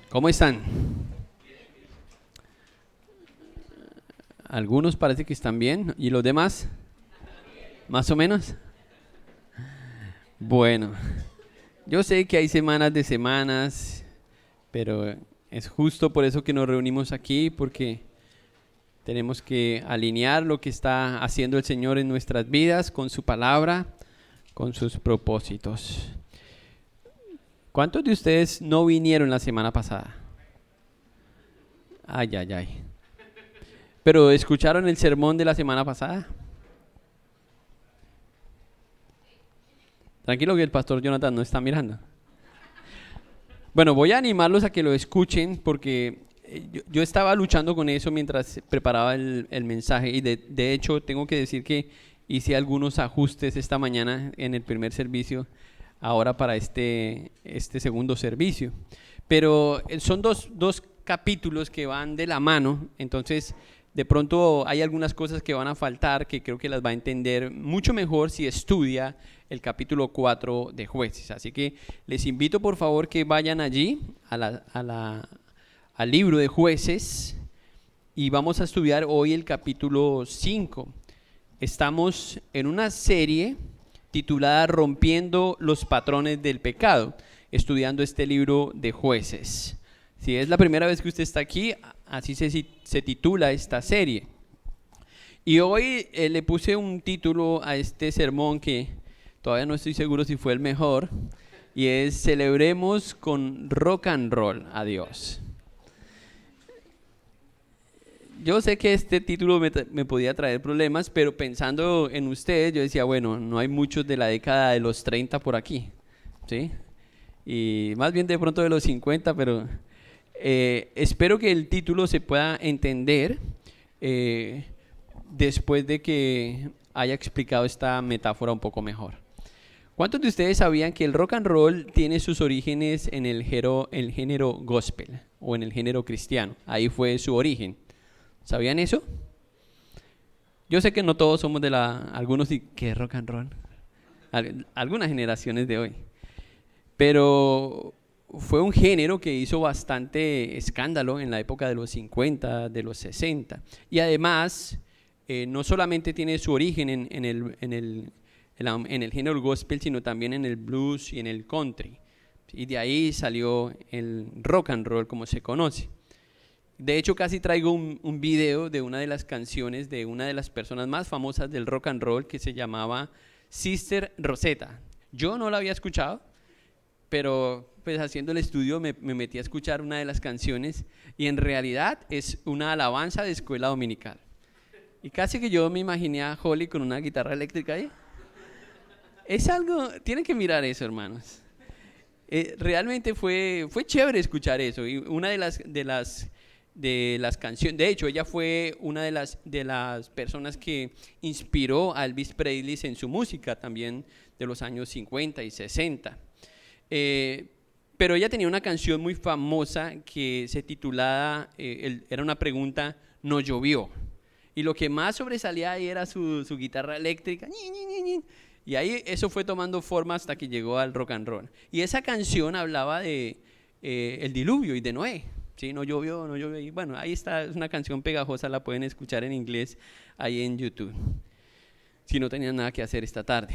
¿Cómo están? Algunos parece que están bien. ¿Y los demás? ¿Más o menos? Bueno, yo sé que hay semanas de semanas, pero es justo por eso que nos reunimos aquí, porque tenemos que alinear lo que está haciendo el Señor en nuestras vidas con su palabra, con sus propósitos. ¿Cuántos de ustedes no vinieron la semana pasada? Ay, ay, ay. ¿Pero escucharon el sermón de la semana pasada? Tranquilo que el pastor Jonathan no está mirando. Bueno, voy a animarlos a que lo escuchen porque yo estaba luchando con eso mientras preparaba el mensaje y de hecho tengo que decir que hice algunos ajustes esta mañana en el primer servicio, ahora para este segundo servicio. Pero son dos capítulos que van de la mano, entonces de pronto hay algunas cosas que van a faltar que creo que las va a entender mucho mejor si estudia el capítulo 4 de Jueces. Así que les invito por favor que vayan allí al libro de Jueces y vamos a estudiar hoy el capítulo 5. Estamos en una serie titulada Rompiendo los patrones del pecado, estudiando este libro de Jueces. Si es la primera vez que usted está aquí, así se titula esta serie. Y hoy le puse un título a este sermón que todavía no estoy seguro si fue el mejor, y es Celebremos con rock and roll a Dios. Yo sé que este título me podía traer problemas, pero pensando en ustedes, yo decía, bueno, no hay muchos de la década de los 30 por aquí, ¿sí? Y más bien de pronto de los 50, pero espero que el título se pueda entender después de que haya explicado esta metáfora un poco mejor. ¿Cuántos de ustedes sabían que el rock and roll tiene sus orígenes en el género gospel o en el género cristiano? Ahí fue su origen. ¿Sabían eso? Yo sé que no todos somos algunos y ¿qué rock and roll? Algunas generaciones de hoy. Pero fue un género que hizo bastante escándalo en la época de los 50, de los 60. Y además, no solamente tiene su origen en el género gospel, sino también en el blues y en el country. Y de ahí salió el rock and roll como se conoce. De hecho, casi traigo un video de una de las canciones de una de las personas más famosas del rock and roll que se llamaba Sister Rosetta. Yo no la había escuchado, pero pues haciendo el estudio me metí a escuchar una de las canciones y en realidad es una alabanza de escuela dominical. Y casi que yo me imaginé a Holly con una guitarra eléctrica ahí. Es algo, tienen que mirar eso, hermanos. Realmente fue chévere escuchar eso. Y una de las canciones, de hecho ella fue una de las personas que inspiró a Elvis Presley en su música también de los años 50 y 60. Pero ella tenía una canción muy famosa que se titulaba, era una pregunta, no llovió. Y lo que más sobresalía ahí era su guitarra eléctrica. Y ahí eso fue tomando forma hasta que llegó al rock and roll. Y esa canción hablaba de el diluvio y de Noé. Sí, no llovió, no llovió. Y bueno, ahí está, es una canción pegajosa, la pueden escuchar en inglés ahí en YouTube. Si no tenían nada que hacer esta tarde.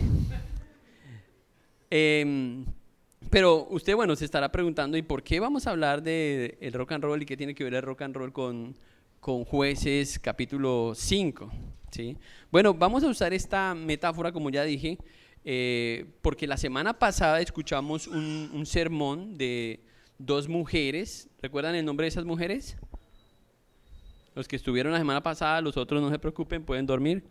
Pero usted, bueno, se estará preguntando, ¿y por qué vamos a hablar de el rock and roll y qué tiene que ver el rock and roll con Jueces capítulo 5? ¿Sí? Bueno, vamos a usar esta metáfora, como ya dije, porque la semana pasada escuchamos un sermón de dos mujeres. ¿Recuerdan el nombre de esas mujeres? Los que estuvieron la semana pasada, los otros no se preocupen, pueden dormir.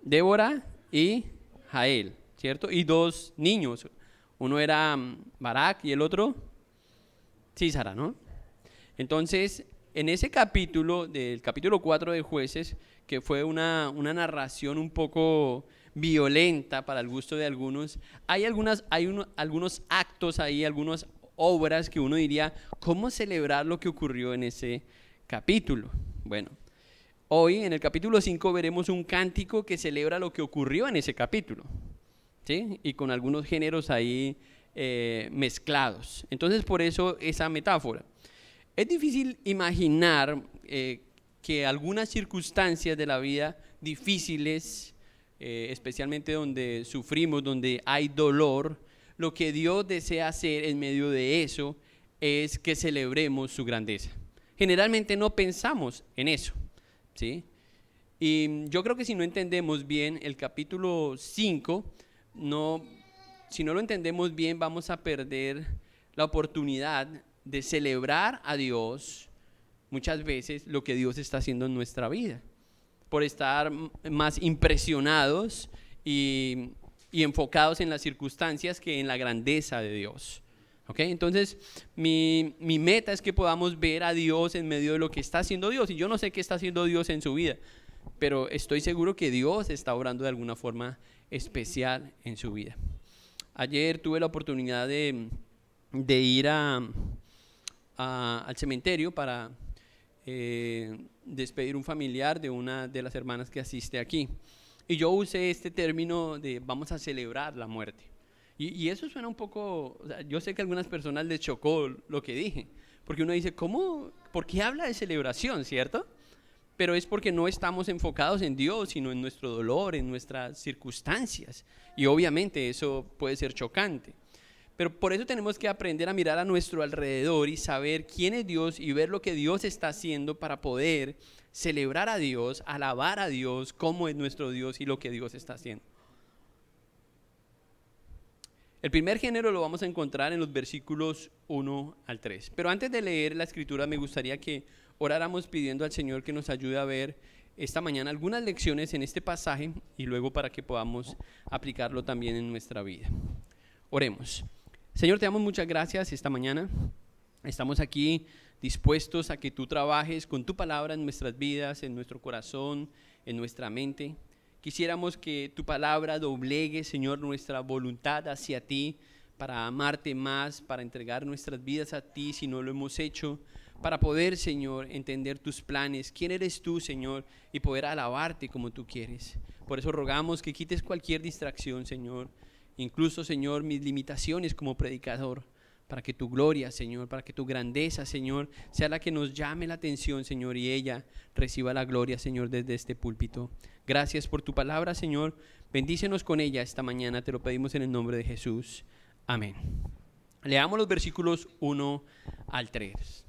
Débora y Jael, ¿cierto? Y dos niños. Uno era Barak y el otro Sísara, ¿no? Entonces, en ese capítulo, del capítulo 4 de Jueces, que fue una narración un poco violenta para el gusto de algunos, hay algunos actos ahí, algunas obras que uno diría, ¿cómo celebrar lo que ocurrió en ese capítulo? Bueno, hoy en el capítulo 5 veremos un cántico que celebra lo que ocurrió en ese capítulo, ¿sí? Y con algunos géneros ahí mezclados. Entonces, por eso esa metáfora. Es difícil imaginar que algunas circunstancias de la vida difíciles, especialmente donde sufrimos, donde hay dolor, lo que Dios desea hacer en medio de eso es que celebremos su grandeza. Generalmente no pensamos en eso, ¿sí? Y yo creo que si no entendemos bien el capítulo 5, si no lo entendemos bien, vamos a perder la oportunidad de celebrar a Dios muchas veces lo que Dios está haciendo en nuestra vida, por estar más impresionados y enfocados en las circunstancias que en la grandeza de Dios. ¿Okay? Entonces, mi meta es que podamos ver a Dios en medio de lo que está haciendo Dios. Y yo no sé qué está haciendo Dios en su vida, pero estoy seguro que Dios está obrando de alguna forma especial en su vida. Ayer tuve la oportunidad de ir al cementerio para despedir un familiar de una de las hermanas que asiste aquí. Y yo usé este término de vamos a celebrar la muerte. Y eso suena un poco, o sea, yo sé que a algunas personas les chocó lo que dije, porque uno dice, ¿cómo? ¿Por qué habla de celebración, cierto? Pero es porque no estamos enfocados en Dios, sino en nuestro dolor, en nuestras circunstancias. Y obviamente eso puede ser chocante. Pero por eso tenemos que aprender a mirar a nuestro alrededor y saber quién es Dios y ver lo que Dios está haciendo para poder celebrar a Dios, alabar a Dios, cómo es nuestro Dios y lo que Dios está haciendo. El primer género lo vamos a encontrar en los versículos 1 al 3. Pero antes de leer la escritura me gustaría que oráramos pidiendo al Señor que nos ayude a ver esta mañana algunas lecciones en este pasaje y luego para que podamos aplicarlo también en nuestra vida. Oremos. Señor, te damos muchas gracias esta mañana. Estamos aquí dispuestos a que tú trabajes con tu palabra en nuestras vidas, en nuestro corazón, en nuestra mente. Quisiéramos que tu palabra doblegue, Señor, nuestra voluntad hacia ti, para amarte más, para entregar nuestras vidas a ti si no lo hemos hecho, para poder, Señor, entender tus planes, quién eres tú, Señor, y poder alabarte como tú quieres. Por eso rogamos que quites cualquier distracción, Señor, incluso, Señor, mis limitaciones como predicador, para que tu gloria, Señor, para que tu grandeza, Señor, sea la que nos llame la atención, Señor, y ella reciba la gloria, Señor, desde este púlpito. Gracias por tu palabra, Señor. Bendícenos con ella esta mañana, te lo pedimos en el nombre de Jesús. Amén. Leamos los versículos 1 al 3.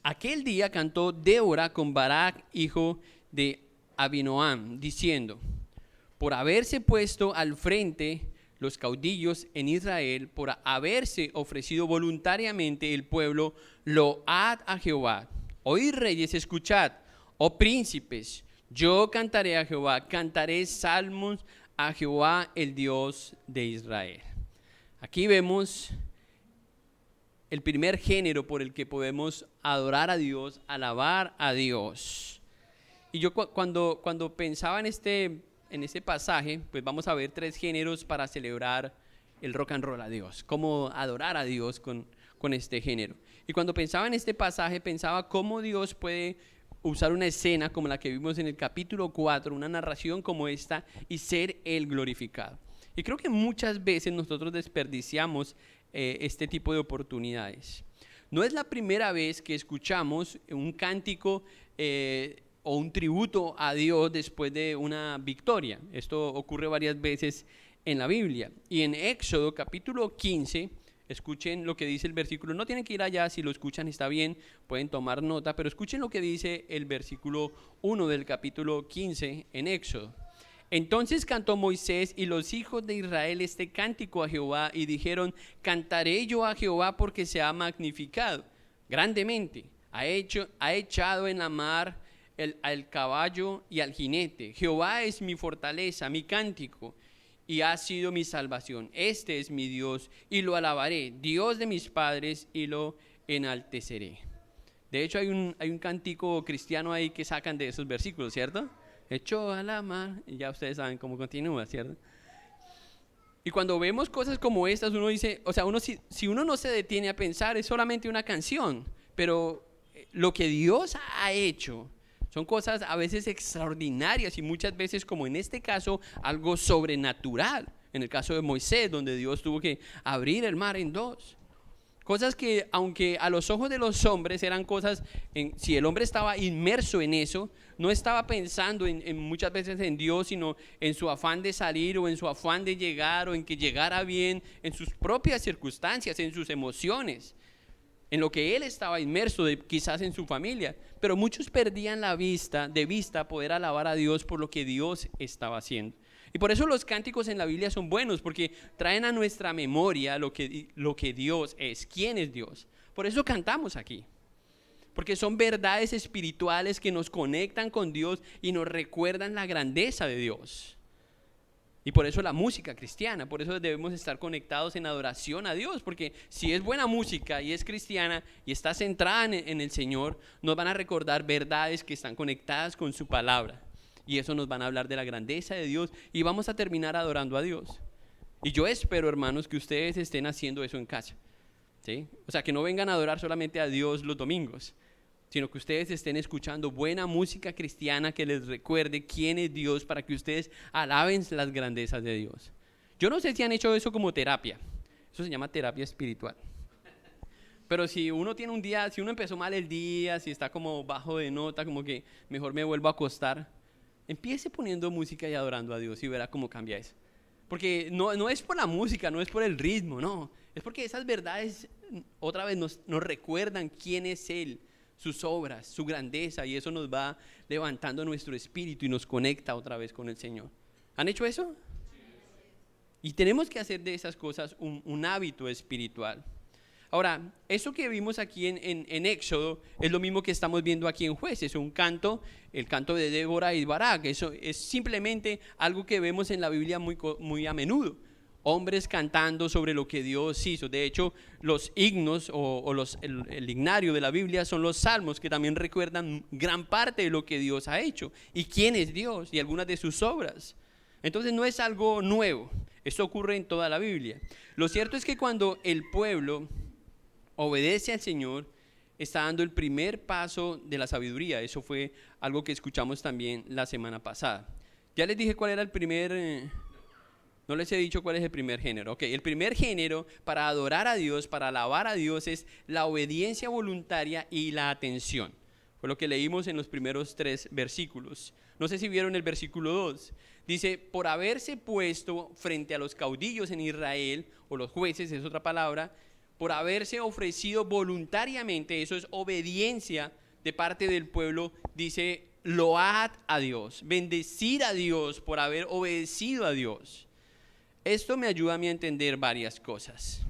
Aquel día cantó Débora con Barak, hijo de Abinoam, diciendo: por haberse puesto al frente los caudillos en Israel, por haberse ofrecido voluntariamente el pueblo, load a Jehová. Oíd reyes, escuchad, oh príncipes, yo cantaré a Jehová, cantaré salmos a Jehová, el Dios de Israel. Aquí vemos el primer género por el que podemos adorar a Dios, alabar a Dios. Y yo cuando pensaba en este pasaje, pues vamos a ver 3 géneros para celebrar el rock and roll a Dios, cómo adorar a Dios con este género. Y cuando pensaba en este pasaje, pensaba cómo Dios puede usar una escena como la que vimos en el capítulo 4, una narración como esta, y ser Él glorificado. Y creo que muchas veces nosotros desperdiciamos este tipo de oportunidades. No es la primera vez que escuchamos un cántico o un tributo a Dios después de una victoria. Esto ocurre varias veces en la Biblia. Y en Éxodo capítulo 15, escuchen lo que dice el versículo. No tienen que ir allá, si lo escuchan está bien, pueden tomar nota, pero escuchen lo que dice el versículo 1 del capítulo 15 en Éxodo. Entonces cantó Moisés y los hijos de Israel este cántico a Jehová y dijeron: cantaré yo a Jehová porque se ha magnificado grandemente, ha echado en la mar al caballo y al jinete. Jehová es mi fortaleza, mi cántico, y ha sido mi salvación. Este es mi Dios y lo alabaré, Dios de mis padres, y lo enalteceré. De hecho hay un cántico cristiano ahí que sacan de esos versículos, ¿cierto? Echó a la mar, y ya ustedes saben cómo continúa, ¿cierto? Y cuando vemos cosas como estas, uno dice, o sea, si uno no se detiene a pensar, es solamente una canción, pero lo que Dios ha hecho son cosas a veces extraordinarias y muchas veces, como en este caso, algo sobrenatural. En el caso de Moisés, donde Dios tuvo que abrir el mar en dos. Cosas que, aunque a los ojos de los hombres eran cosas, si el hombre estaba inmerso en eso, no estaba pensando muchas veces en Dios, sino en su afán de salir o en su afán de llegar o en que llegara bien, en sus propias circunstancias, en sus emociones, en lo que él estaba inmerso, quizás en su familia. Pero muchos perdían de vista poder alabar a Dios por lo que Dios estaba haciendo. Y por eso los cánticos en la Biblia son buenos, porque traen a nuestra memoria lo que Dios es, quién es Dios. Por eso cantamos aquí, porque son verdades espirituales que nos conectan con Dios y nos recuerdan la grandeza de Dios. Y por eso la música cristiana, por eso debemos estar conectados en adoración a Dios, porque si es buena música y es cristiana y está centrada en el Señor, nos van a recordar verdades que están conectadas con su palabra. Y eso nos van a hablar de la grandeza de Dios y vamos a terminar adorando a Dios. Y yo espero, hermanos, que ustedes estén haciendo eso en casa, ¿sí? O sea, que no vengan a adorar solamente a Dios los domingos, sino que ustedes estén escuchando buena música cristiana que les recuerde quién es Dios, para que ustedes alaben las grandezas de Dios. Yo no sé si han hecho eso como terapia. Eso se llama terapia espiritual. Pero si uno tiene un día, si uno empezó mal el día, si está como bajo de nota, como que mejor me vuelvo a acostar, empiece poniendo música y adorando a Dios y verá cómo cambia eso. Porque no es por la música, no es por el ritmo, no. Es porque esas verdades otra vez nos recuerdan quién es Él, sus obras, su grandeza, y eso nos va levantando nuestro espíritu y nos conecta otra vez con el Señor. ¿Han hecho eso? Y tenemos que hacer de esas cosas un hábito espiritual. Ahora, eso que vimos aquí en Éxodo es lo mismo que estamos viendo aquí en Jueces, un canto, el canto de Débora y Barak. Eso es simplemente algo que vemos en la Biblia muy a menudo. Hombres cantando sobre lo que Dios hizo. De hecho, los himnos el himnario de la Biblia son los salmos, que también recuerdan gran parte de lo que Dios ha hecho y quién es Dios y algunas de sus obras. Entonces no es algo nuevo, esto ocurre en toda la Biblia. Lo cierto es que cuando el pueblo obedece al Señor, está dando el primer paso de la sabiduría. Eso fue algo que escuchamos también la semana pasada. Ya les dije cuál era el primer... No les he dicho cuál es el primer género. Ok, el primer género para adorar a Dios, para alabar a Dios, es la obediencia voluntaria y la atención. Fue lo que leímos en los primeros 3 versículos. No sé si vieron el versículo 2. Dice, por haberse puesto frente a los caudillos en Israel, o los jueces, es otra palabra, por haberse ofrecido voluntariamente, eso es obediencia de parte del pueblo, dice, load a Dios, bendecir a Dios por haber obedecido a Dios. Esto me ayuda a mí a entender varias cosas.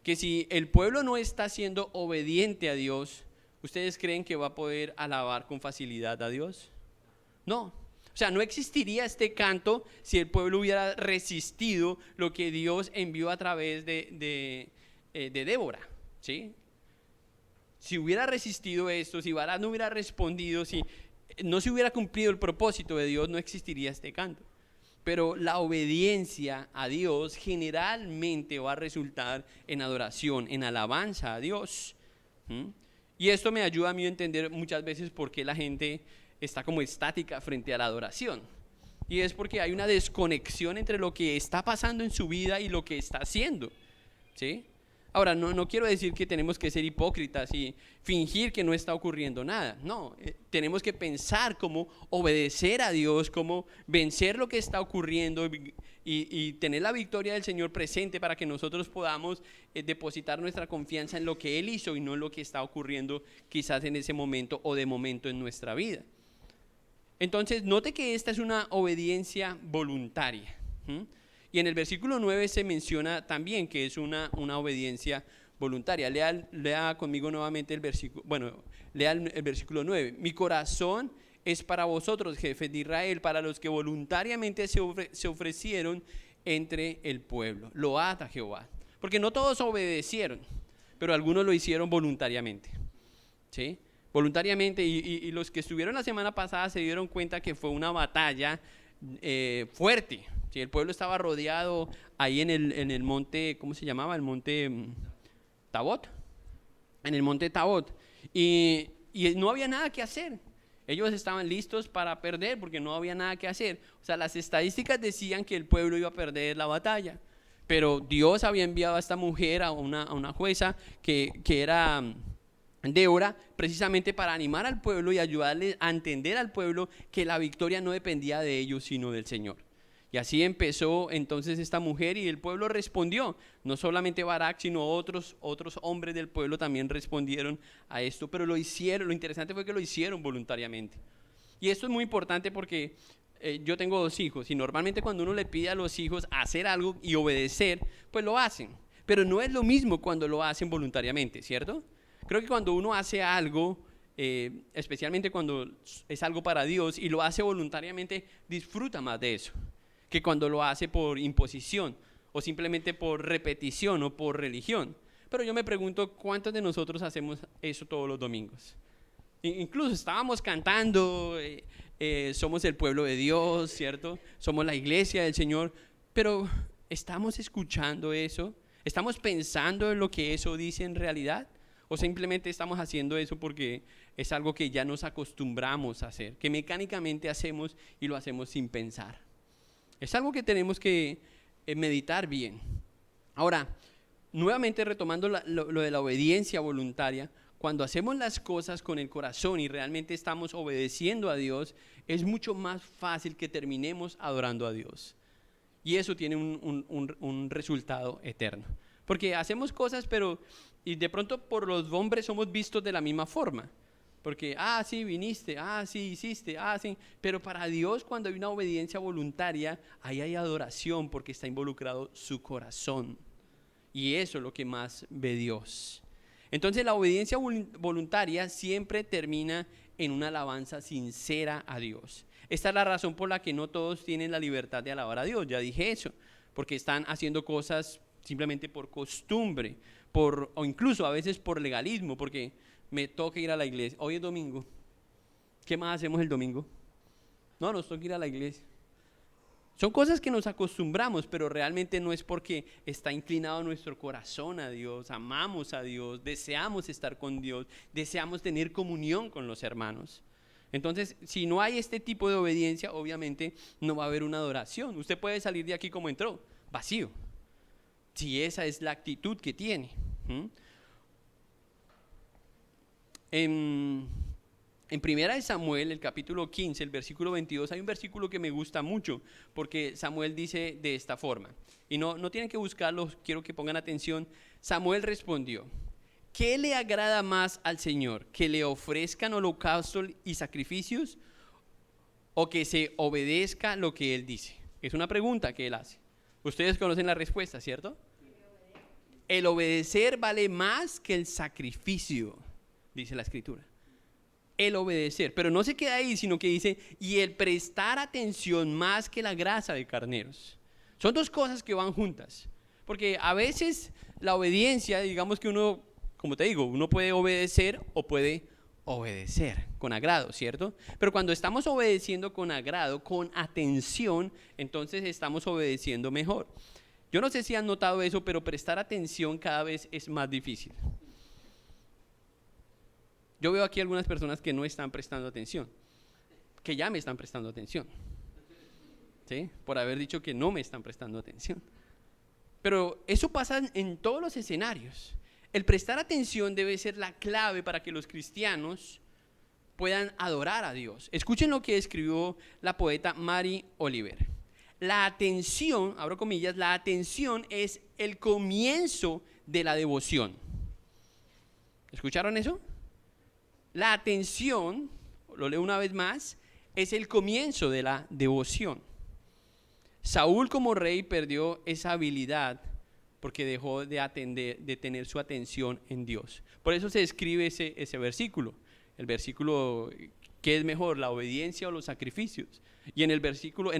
Que si el pueblo no está siendo obediente a Dios, ¿ustedes creen que va a poder alabar con facilidad a Dios? No. O sea, no existiría este canto si el pueblo hubiera resistido lo que Dios envió a través de Débora, ¿sí? Si hubiera resistido esto, si Barak no hubiera respondido, si no se hubiera cumplido el propósito de Dios, no existiría este canto. Pero la obediencia a Dios generalmente va a resultar en adoración, en alabanza a Dios. Y esto me ayuda a mí a entender muchas veces por qué la gente está como estática frente a la adoración. Y es porque hay una desconexión entre lo que está pasando en su vida y lo que está haciendo, ¿sí? Ahora, no quiero decir que tenemos que ser hipócritas y fingir que no está ocurriendo nada. No, tenemos que pensar cómo obedecer a Dios, cómo vencer lo que está ocurriendo y tener la victoria del Señor presente para que nosotros podamos depositar nuestra confianza en lo que Él hizo y no en lo que está ocurriendo quizás en ese momento o de momento en nuestra vida. Entonces, note que esta es una obediencia voluntaria. Y en el versículo 9 se menciona también que es una obediencia voluntaria. Lea conmigo nuevamente el versículo, lea el versículo 9. Mi corazón es para vosotros, jefes de Israel, para los que voluntariamente se ofrecieron entre el pueblo. Load a Jehová. Porque no todos obedecieron, pero algunos lo hicieron voluntariamente, ¿sí? Voluntariamente, y los que estuvieron la semana pasada se dieron cuenta que fue una batalla fuerte. Sí, el pueblo estaba rodeado ahí en el monte, ¿cómo se llamaba? El monte Tabot. En el monte Tabot. Y no había nada que hacer. Ellos estaban listos para perder porque no había nada que hacer. O sea, las estadísticas decían que el pueblo iba a perder la batalla. Pero Dios había enviado a esta mujer, a una jueza que era Débora, precisamente para animar al pueblo y ayudarle a entender al pueblo que la victoria no dependía de ellos, sino del Señor. Y así empezó entonces esta mujer y el pueblo respondió. No solamente Barak, sino otros hombres del pueblo también respondieron a esto, pero lo hicieron. Lo interesante fue que lo hicieron voluntariamente. Y esto es muy importante porque yo tengo 2 hijos y normalmente cuando uno le pide a los hijos hacer algo y obedecer, pues lo hacen. Pero no es lo mismo cuando lo hacen voluntariamente, ¿cierto? Creo que cuando uno hace algo, especialmente cuando es algo para Dios y lo hace voluntariamente, disfruta más de eso que cuando lo hace por imposición o simplemente por repetición o por religión. Pero yo me pregunto, ¿cuántos de nosotros hacemos eso todos los domingos? Incluso estábamos cantando, somos el pueblo de Dios, ¿cierto? Somos la iglesia del Señor, pero ¿estamos escuchando eso? ¿Estamos pensando en lo que eso dice en realidad? ¿O simplemente estamos haciendo eso porque es algo que ya nos acostumbramos a hacer, que mecánicamente hacemos y lo hacemos sin pensar? Es algo que tenemos que meditar bien. Ahora, nuevamente retomando lo de la obediencia voluntaria, cuando hacemos las cosas con el corazón y realmente estamos obedeciendo a Dios, es mucho más fácil que terminemos adorando a Dios. Y eso tiene un resultado eterno. Porque hacemos cosas, y de pronto por los hombres somos vistos de la misma forma. Porque, sí, viniste, sí, hiciste, sí. Pero para Dios, cuando hay una obediencia voluntaria, ahí hay adoración porque está involucrado su corazón. Y eso es lo que más ve Dios. Entonces, la obediencia voluntaria siempre termina en una alabanza sincera a Dios. Esta es la razón por la que no todos tienen la libertad de alabar a Dios. Ya dije eso, porque están haciendo cosas simplemente por costumbre, o incluso a veces por legalismo, porque me toca ir a la iglesia. Hoy es domingo. ¿Qué más hacemos el domingo? No, nos toca ir a la iglesia. Son cosas que nos acostumbramos, pero realmente no es porque está inclinado nuestro corazón a Dios, amamos a Dios, deseamos estar con Dios, deseamos tener comunión con los hermanos. Entonces, si no hay este tipo de obediencia, obviamente no va a haber una adoración. Usted puede salir de aquí como entró, vacío, si esa es la actitud que tiene. En Primera de Samuel, el capítulo 15, el versículo 22, hay un versículo que me gusta mucho, porque Samuel dice de esta forma, y no tienen que buscarlo, quiero que pongan atención. Samuel respondió: ¿qué le agrada más al Señor? ¿Que le ofrezcan holocaustos y sacrificios, o que se obedezca lo que Él dice? Es una pregunta que Él hace. Ustedes conocen la respuesta, ¿cierto? El obedecer vale más que el sacrificio, dice la Escritura. El obedecer, pero no se queda ahí, sino que dice, y el prestar atención más que la grasa de carneros. Son 2 cosas que van juntas, porque a veces la obediencia, digamos que uno, como te digo, uno puede obedecer o puede obedecer con agrado, ¿cierto? Pero cuando estamos obedeciendo con agrado, con atención, entonces estamos obedeciendo mejor. Yo no sé si han notado eso, pero prestar atención cada vez es más difícil. Yo veo aquí algunas personas que no están prestando atención, que ya me están prestando atención, ¿sí? Por haber dicho que no me están prestando atención. Pero eso pasa en todos los escenarios. El prestar atención debe ser la clave para que los cristianos puedan adorar a Dios. Escuchen lo que escribió la poeta Mary Oliver. La atención, abro comillas, la atención es el comienzo de la devoción. ¿Escucharon eso? La atención, lo leo una vez más, es el comienzo de la devoción. Saúl como rey perdió esa habilidad porque dejó de tener su atención en Dios. Por eso se escribe ese versículo. El versículo, ¿qué es mejor, la obediencia o los sacrificios? Y en el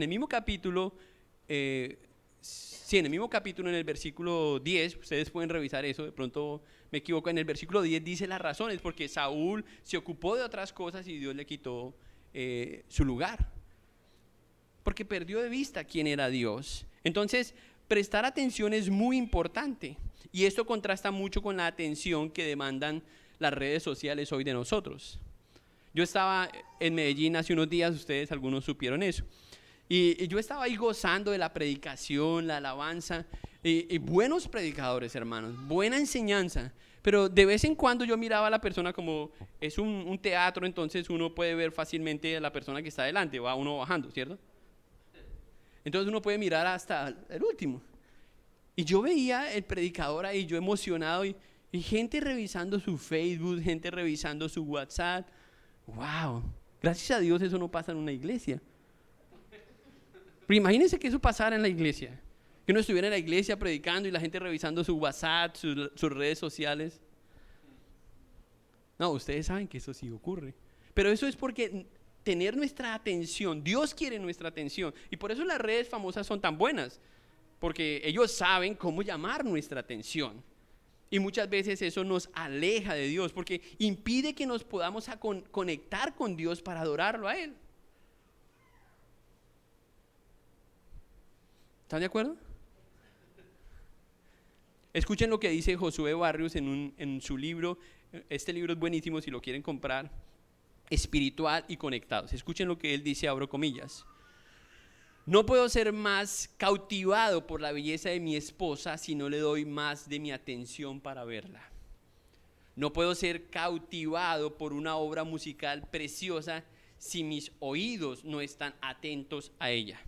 mismo capítulo, en el versículo 10, ustedes pueden revisar eso, de pronto me equivoco, en el versículo 10 dice las razones, porque Saúl se ocupó de otras cosas y Dios le quitó su lugar, porque perdió de vista quién era Dios. Entonces, prestar atención es muy importante, y esto contrasta mucho con la atención que demandan las redes sociales hoy de nosotros. Yo estaba en Medellín hace unos días, ustedes algunos supieron eso. Y yo estaba ahí gozando de la predicación, la alabanza, y buenos predicadores, hermanos, buena enseñanza. Pero de vez en cuando yo miraba a la persona como es un teatro, entonces uno puede ver fácilmente a la persona que está adelante, va uno bajando, ¿cierto? Entonces uno puede mirar hasta el último. Y yo veía el predicador ahí, yo emocionado, y gente revisando su Facebook, gente revisando su WhatsApp. ¡Wow! Gracias a Dios eso no pasa en una iglesia. Pero imagínense que eso pasara en la iglesia. Que uno estuviera en la iglesia predicando y la gente revisando su WhatsApp, sus redes sociales. No, ustedes saben que eso sí ocurre. Pero eso es porque tener nuestra atención, Dios quiere nuestra atención. Y por eso las redes famosas son tan buenas. Porque ellos saben cómo llamar nuestra atención. Y muchas veces eso nos aleja de Dios, porque impide que nos podamos conectar con Dios para adorarlo a Él. ¿Están de acuerdo? Escuchen lo que dice Josué Barrios en su libro. Este libro es buenísimo si lo quieren comprar. Espiritual y conectados. Escuchen lo que él dice, abro comillas. No puedo ser más cautivado por la belleza de mi esposa si no le doy más de mi atención para verla. No puedo ser cautivado por una obra musical preciosa si mis oídos no están atentos a ella.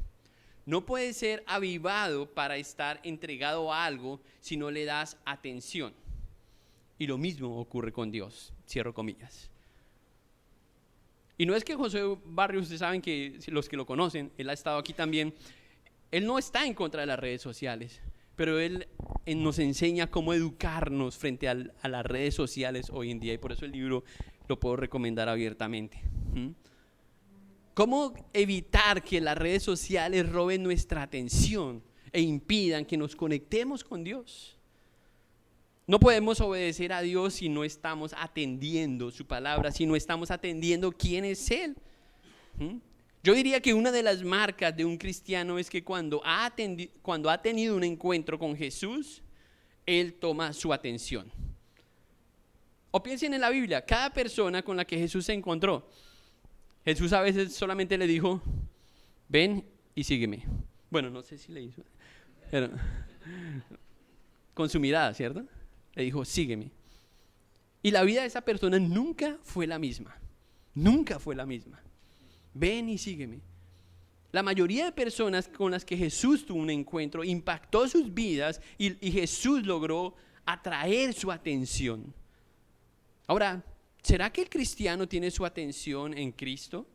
No puedes ser avivado para estar entregado a algo si no le das atención. Y lo mismo ocurre con Dios. Cierro comillas. Y no es que José Barrios, ustedes saben que los que lo conocen, él ha estado aquí también, él no está en contra de las redes sociales, pero él nos enseña cómo educarnos frente a las redes sociales hoy en día, y por eso el libro lo puedo recomendar abiertamente. ¿Cómo evitar que las redes sociales roben nuestra atención e impidan que nos conectemos con Dios? No podemos obedecer a Dios si no estamos atendiendo su palabra, si no estamos atendiendo quién es Él. Yo diría que una de las marcas de un cristiano es que cuando ha tenido un encuentro con Jesús, Él toma su atención. O piensen en la Biblia, cada persona con la que Jesús se encontró, Jesús a veces solamente le dijo, ven y sígueme. Bueno, no sé si le hizo, pero con su mirada, ¿cierto? Le dijo, sígueme. Y la vida de esa persona nunca fue la misma. Nunca fue la misma. Ven y sígueme. La mayoría de personas con las que Jesús tuvo un encuentro impactó sus vidas y Jesús logró atraer su atención. Ahora, ¿será que el cristiano tiene su atención en Cristo?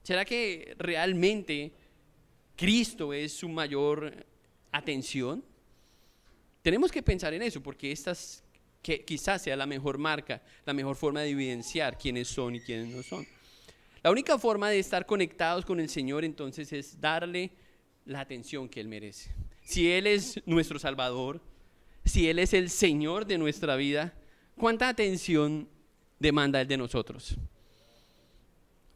¿Será que realmente Cristo es su mayor atención? Tenemos que pensar en eso, porque que quizás sea la mejor marca, la mejor forma de evidenciar quiénes son y quiénes no son. La única forma de estar conectados con el Señor entonces es darle la atención que Él merece. Si Él es nuestro Salvador, si Él es el Señor de nuestra vida, ¿cuánta atención demanda Él de nosotros?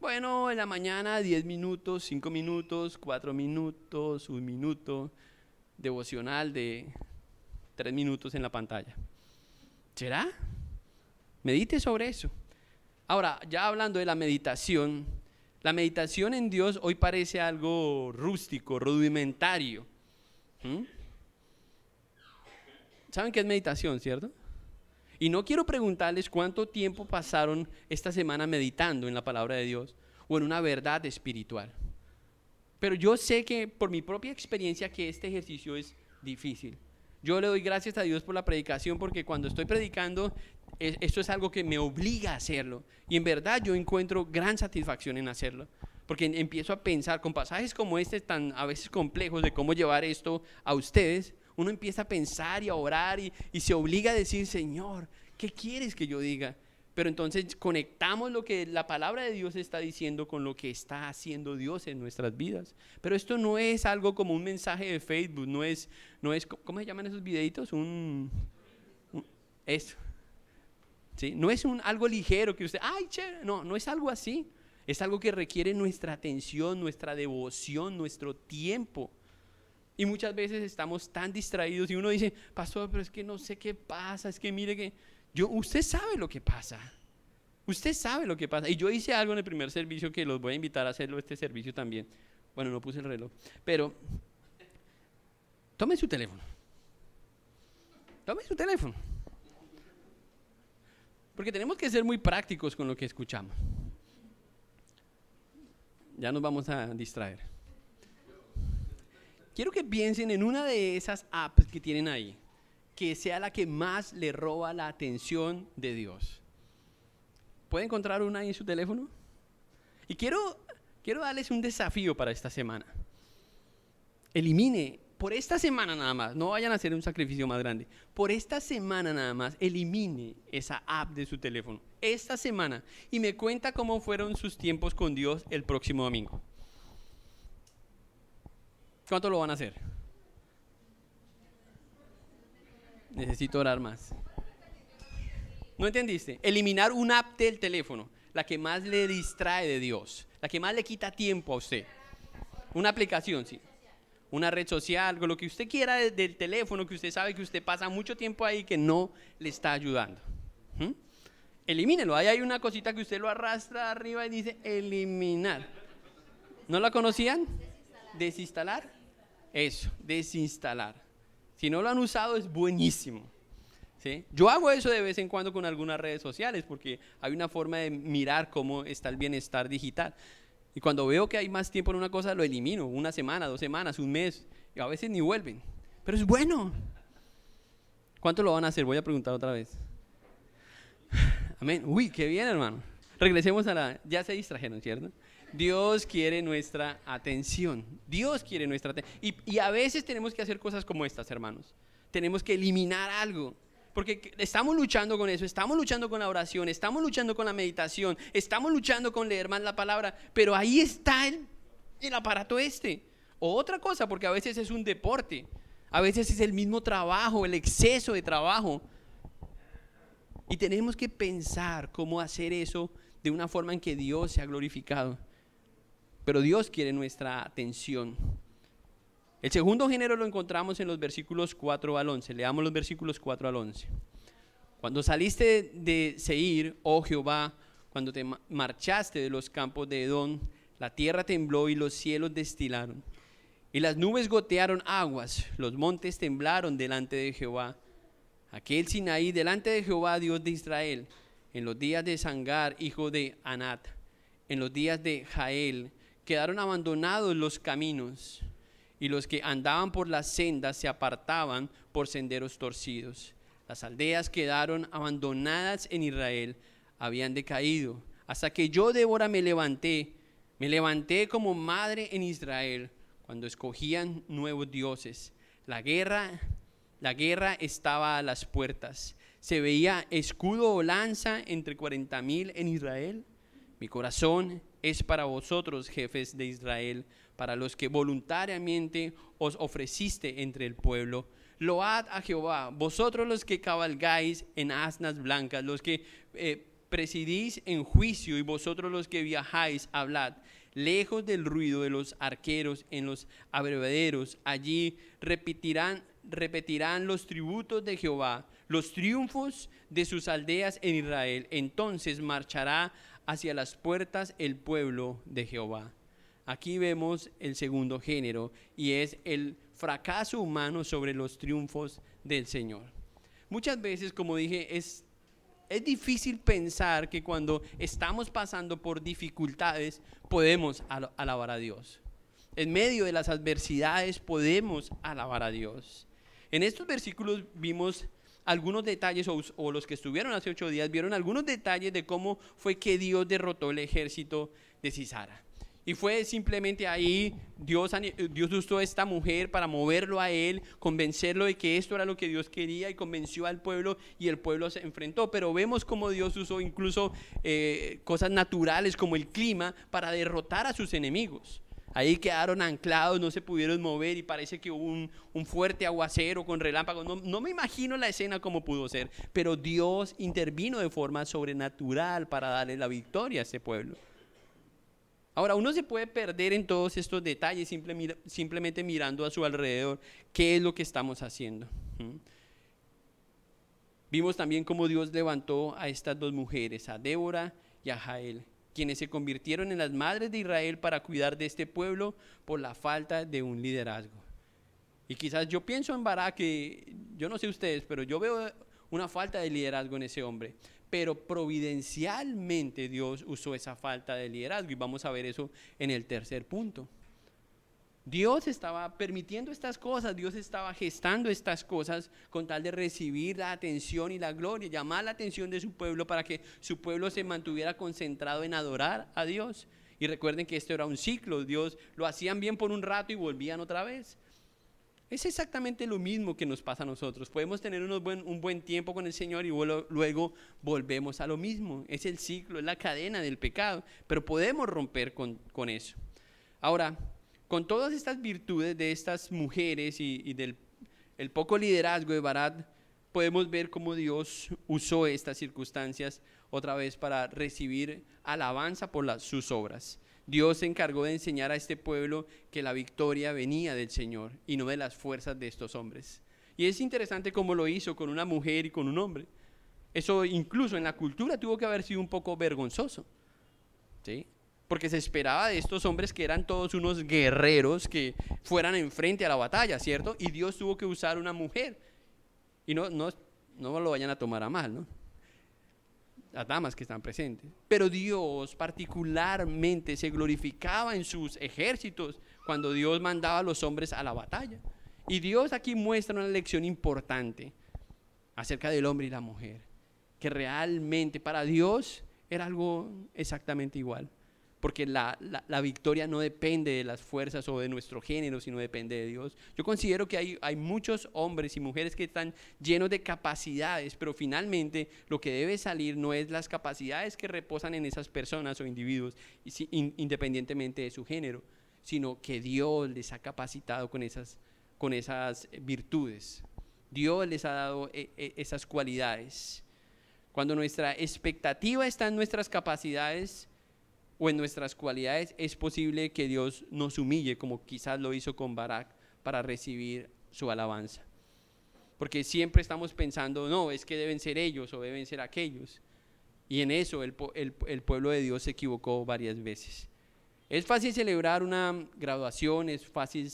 Bueno, en la mañana 10 minutos, 5 minutos, 4 minutos, 1 minuto, devocional de 3 minutos en la pantalla. ¿Será? Medite sobre eso. Ahora, ya hablando de la meditación en Dios hoy parece algo rústico, rudimentario. ¿Saben qué es meditación, cierto? Y no quiero preguntarles cuánto tiempo pasaron esta semana meditando en la palabra de Dios o en una verdad espiritual. Pero yo sé que por mi propia experiencia que este ejercicio es difícil. Yo le doy gracias a Dios por la predicación, porque cuando estoy predicando, esto es algo que me obliga a hacerlo. Y en verdad yo encuentro gran satisfacción en hacerlo. Porque empiezo a pensar con pasajes como este tan a veces complejos de cómo llevar esto a ustedes. Uno empieza a pensar y a orar y se obliga a decir, Señor, ¿qué quieres que yo diga? Pero entonces conectamos lo que la palabra de Dios está diciendo con lo que está haciendo Dios en nuestras vidas. Pero esto no es algo como un mensaje de Facebook, no es ¿cómo se llaman esos videitos? Eso. ¿Sí? No es algo ligero que usted, ay, chévere, no es algo así. Es algo que requiere nuestra atención, nuestra devoción, nuestro tiempo. Y muchas veces estamos tan distraídos y uno dice, pastor, pero es que no sé qué pasa, es que mire que usted sabe lo que pasa. Usted sabe lo que pasa. Y yo hice algo en el primer servicio que los voy a invitar a hacerlo este servicio también. Bueno, no puse el reloj. Pero tome su teléfono. Tome su teléfono. Porque tenemos que ser muy prácticos con lo que escuchamos. Ya nos vamos a distraer. Quiero que piensen en una de esas apps que tienen ahí, que sea la que más le roba la atención de Dios. ¿Puede encontrar una ahí en su teléfono? Y quiero darles un desafío para esta semana. Elimine, por esta semana nada más, no vayan a hacer un sacrificio más grande. Por esta semana nada más, elimine esa app de su teléfono. Esta semana. Y me cuenta cómo fueron sus tiempos con Dios el próximo domingo. ¿Cuánto lo van a hacer? Necesito orar más. ¿No entendiste? Eliminar una app del teléfono, la que más le distrae de Dios, la que más le quita tiempo a usted. Una aplicación, sí. Una red social, con lo que usted quiera del teléfono, que usted sabe que usted pasa mucho tiempo ahí que no le está ayudando. Elimínelo. Ahí hay una cosita que usted lo arrastra arriba y dice eliminar. ¿No la conocían? Desinstalar. Eso, desinstalar. Si no lo han usado es buenísimo. ¿Sí? Yo hago eso de vez en cuando con algunas redes sociales porque hay una forma de mirar cómo está el bienestar digital. Y cuando veo que hay más tiempo en una cosa, lo elimino. Una semana, 2 semanas, un mes. Y a veces ni vuelven. Pero es bueno. ¿Cuánto lo van a hacer? Voy a preguntar otra vez. Amén. Uy, qué bien, hermano. Regresemos a la... Ya se distrajeron, ¿cierto? Dios quiere nuestra atención. Dios quiere nuestra atención. Y a veces tenemos que hacer cosas como estas, hermanos. Tenemos que eliminar algo. Porque estamos luchando con eso, estamos luchando con la oración, estamos luchando con la meditación, estamos luchando con leer más la palabra, pero ahí está el aparato este. O otra cosa, porque a veces es un deporte, a veces es el mismo trabajo, el exceso de trabajo. Y tenemos que pensar cómo hacer eso de una forma en que Dios sea glorificado. Pero Dios quiere nuestra atención. El segundo género lo encontramos en los versículos 4 al 11. Leamos los versículos 4 al 11. Cuando saliste de Seir, oh Jehová, cuando te marchaste de los campos de Edom, la tierra tembló y los cielos destilaron. Y las nubes gotearon aguas, los montes temblaron delante de Jehová. Aquel Sinaí delante de Jehová, Dios de Israel, en los días de Sangar, hijo de Anat, en los días de Jael, quedaron abandonados los caminos. Y los que andaban por las sendas se apartaban por senderos torcidos. Las aldeas quedaron abandonadas en Israel, habían decaído. Hasta que yo, Débora, me levanté como madre en Israel, cuando escogían nuevos dioses. La guerra estaba a las puertas. Se veía escudo o lanza entre 40,000 en Israel. Mi corazón es para vosotros, jefes de Israel, para los que voluntariamente os ofreciste entre el pueblo. Load a Jehová, vosotros los que cabalgáis en asnas blancas, los que presidís en juicio, y vosotros los que viajáis, hablad. Lejos del ruido de los arqueros en los abrevaderos, allí repetirán los tributos de Jehová, los triunfos de sus aldeas en Israel. Entonces marchará hacia las puertas el pueblo de Jehová. Aquí vemos el segundo género y es el fracaso humano sobre los triunfos del Señor. Muchas veces, como dije, es difícil pensar que cuando estamos pasando por dificultades podemos alabar a Dios. En medio de las adversidades podemos alabar a Dios. En estos versículos vimos algunos detalles, o los que estuvieron hace 8 días vieron algunos detalles de cómo fue que Dios derrotó el ejército de Sisara. Y fue simplemente ahí, Dios usó a esta mujer para moverlo a él, convencerlo de que esto era lo que Dios quería, y convenció al pueblo, y el pueblo se enfrentó. Pero vemos cómo Dios usó incluso cosas naturales como el clima para derrotar a sus enemigos. Ahí quedaron anclados, no se pudieron mover, y parece que hubo un fuerte aguacero con relámpagos. No me imagino la escena como pudo ser, pero Dios intervino de forma sobrenatural para darle la victoria a ese pueblo. Ahora, uno se puede perder en todos estos detalles simplemente mirando a su alrededor qué es lo que estamos haciendo. Vimos también cómo Dios levantó a estas dos mujeres, a Débora y a Jael, quienes se convirtieron en las madres de Israel para cuidar de este pueblo por la falta de un liderazgo. Y quizás yo pienso en Barak, que yo no sé ustedes, pero yo veo una falta de liderazgo en ese hombre. Pero providencialmente Dios usó esa falta de liderazgo y vamos a ver eso en el tercer punto. Dios estaba permitiendo estas cosas, Dios estaba gestando estas cosas con tal de recibir la atención y la gloria, llamar la atención de su pueblo para que su pueblo se mantuviera concentrado en adorar a Dios. Y recuerden que esto era un ciclo, Dios lo hacían bien por un rato y volvían otra vez. Es exactamente lo mismo que nos pasa a nosotros. Podemos tener un buen tiempo con el Señor y luego volvemos a lo mismo. Es el ciclo, es la cadena del pecado, pero podemos romper con eso. Ahora, con todas estas virtudes de estas mujeres y del el poco liderazgo de Barak, podemos ver cómo Dios usó estas circunstancias otra vez para recibir alabanza por sus obras. Dios se encargó de enseñar a este pueblo que la victoria venía del Señor y no de las fuerzas de estos hombres. Y es interesante cómo lo hizo con una mujer y con un hombre. Eso incluso en la cultura tuvo que haber sido un poco vergonzoso, ¿sí? Porque se esperaba de estos hombres que eran todos unos guerreros que fueran enfrente a la batalla, ¿cierto? Y Dios tuvo que usar una mujer. Y no lo vayan a tomar a mal, ¿no? Las damas que están presentes. Pero Dios particularmente se glorificaba en sus ejércitos cuando Dios mandaba a los hombres a la batalla. Y Dios aquí muestra una lección importante acerca del hombre y la mujer, que realmente para Dios era algo exactamente igual. Porque la victoria no depende de las fuerzas o de nuestro género, sino depende de Dios. Yo considero que hay muchos hombres y mujeres que están llenos de capacidades, pero finalmente lo que debe salir no es las capacidades que reposan en esas personas o individuos, independientemente de su género, sino que Dios les ha capacitado con esas virtudes. Dios les ha dado esas cualidades. Cuando nuestra expectativa está en nuestras capacidades o en nuestras cualidades, es posible que Dios nos humille, como quizás lo hizo con Barak, para recibir su alabanza. Porque siempre estamos pensando, no, es que deben ser ellos o deben ser aquellos. Y en eso el pueblo de Dios se equivocó varias veces. Es fácil celebrar una graduación, es fácil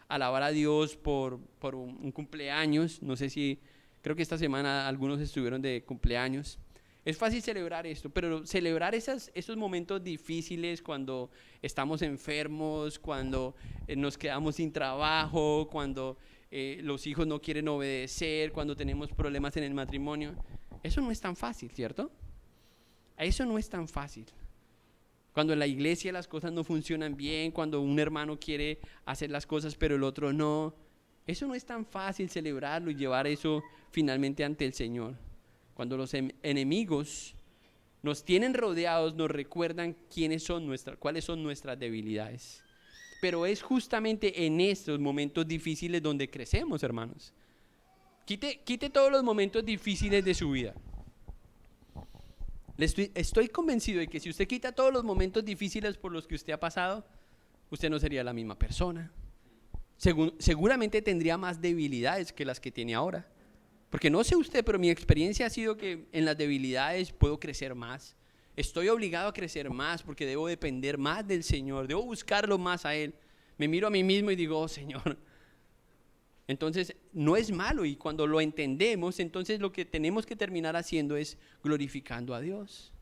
alabar a Dios por un cumpleaños. No sé si, creo que esta semana algunos estuvieron de cumpleaños. Es fácil celebrar esto, pero celebrar esos momentos difíciles cuando estamos enfermos, cuando nos quedamos sin trabajo, cuando los hijos no quieren obedecer, cuando tenemos problemas en el matrimonio, eso no es tan fácil, ¿cierto? Eso no es tan fácil. Cuando en la iglesia las cosas no funcionan bien, cuando un hermano quiere hacer las cosas pero el otro no, eso no es tan fácil celebrarlo y llevar eso finalmente ante el Señor. Cuando los enemigos nos tienen rodeados, nos recuerdan cuáles son nuestras debilidades. Pero es justamente en estos momentos difíciles donde crecemos, hermanos. Quite todos los momentos difíciles de su vida. Estoy convencido de que si usted quita todos los momentos difíciles por los que usted ha pasado, usted no sería la misma persona. Seguramente tendría más debilidades que las que tiene ahora. Porque no sé usted, pero mi experiencia ha sido que en las debilidades puedo crecer más. Estoy obligado a crecer más porque debo depender más del Señor, debo buscarlo más a Él. Me miro a mí mismo y digo, oh Señor. Entonces no es malo, y cuando lo entendemos, entonces lo que tenemos que terminar haciendo es glorificando a Dios.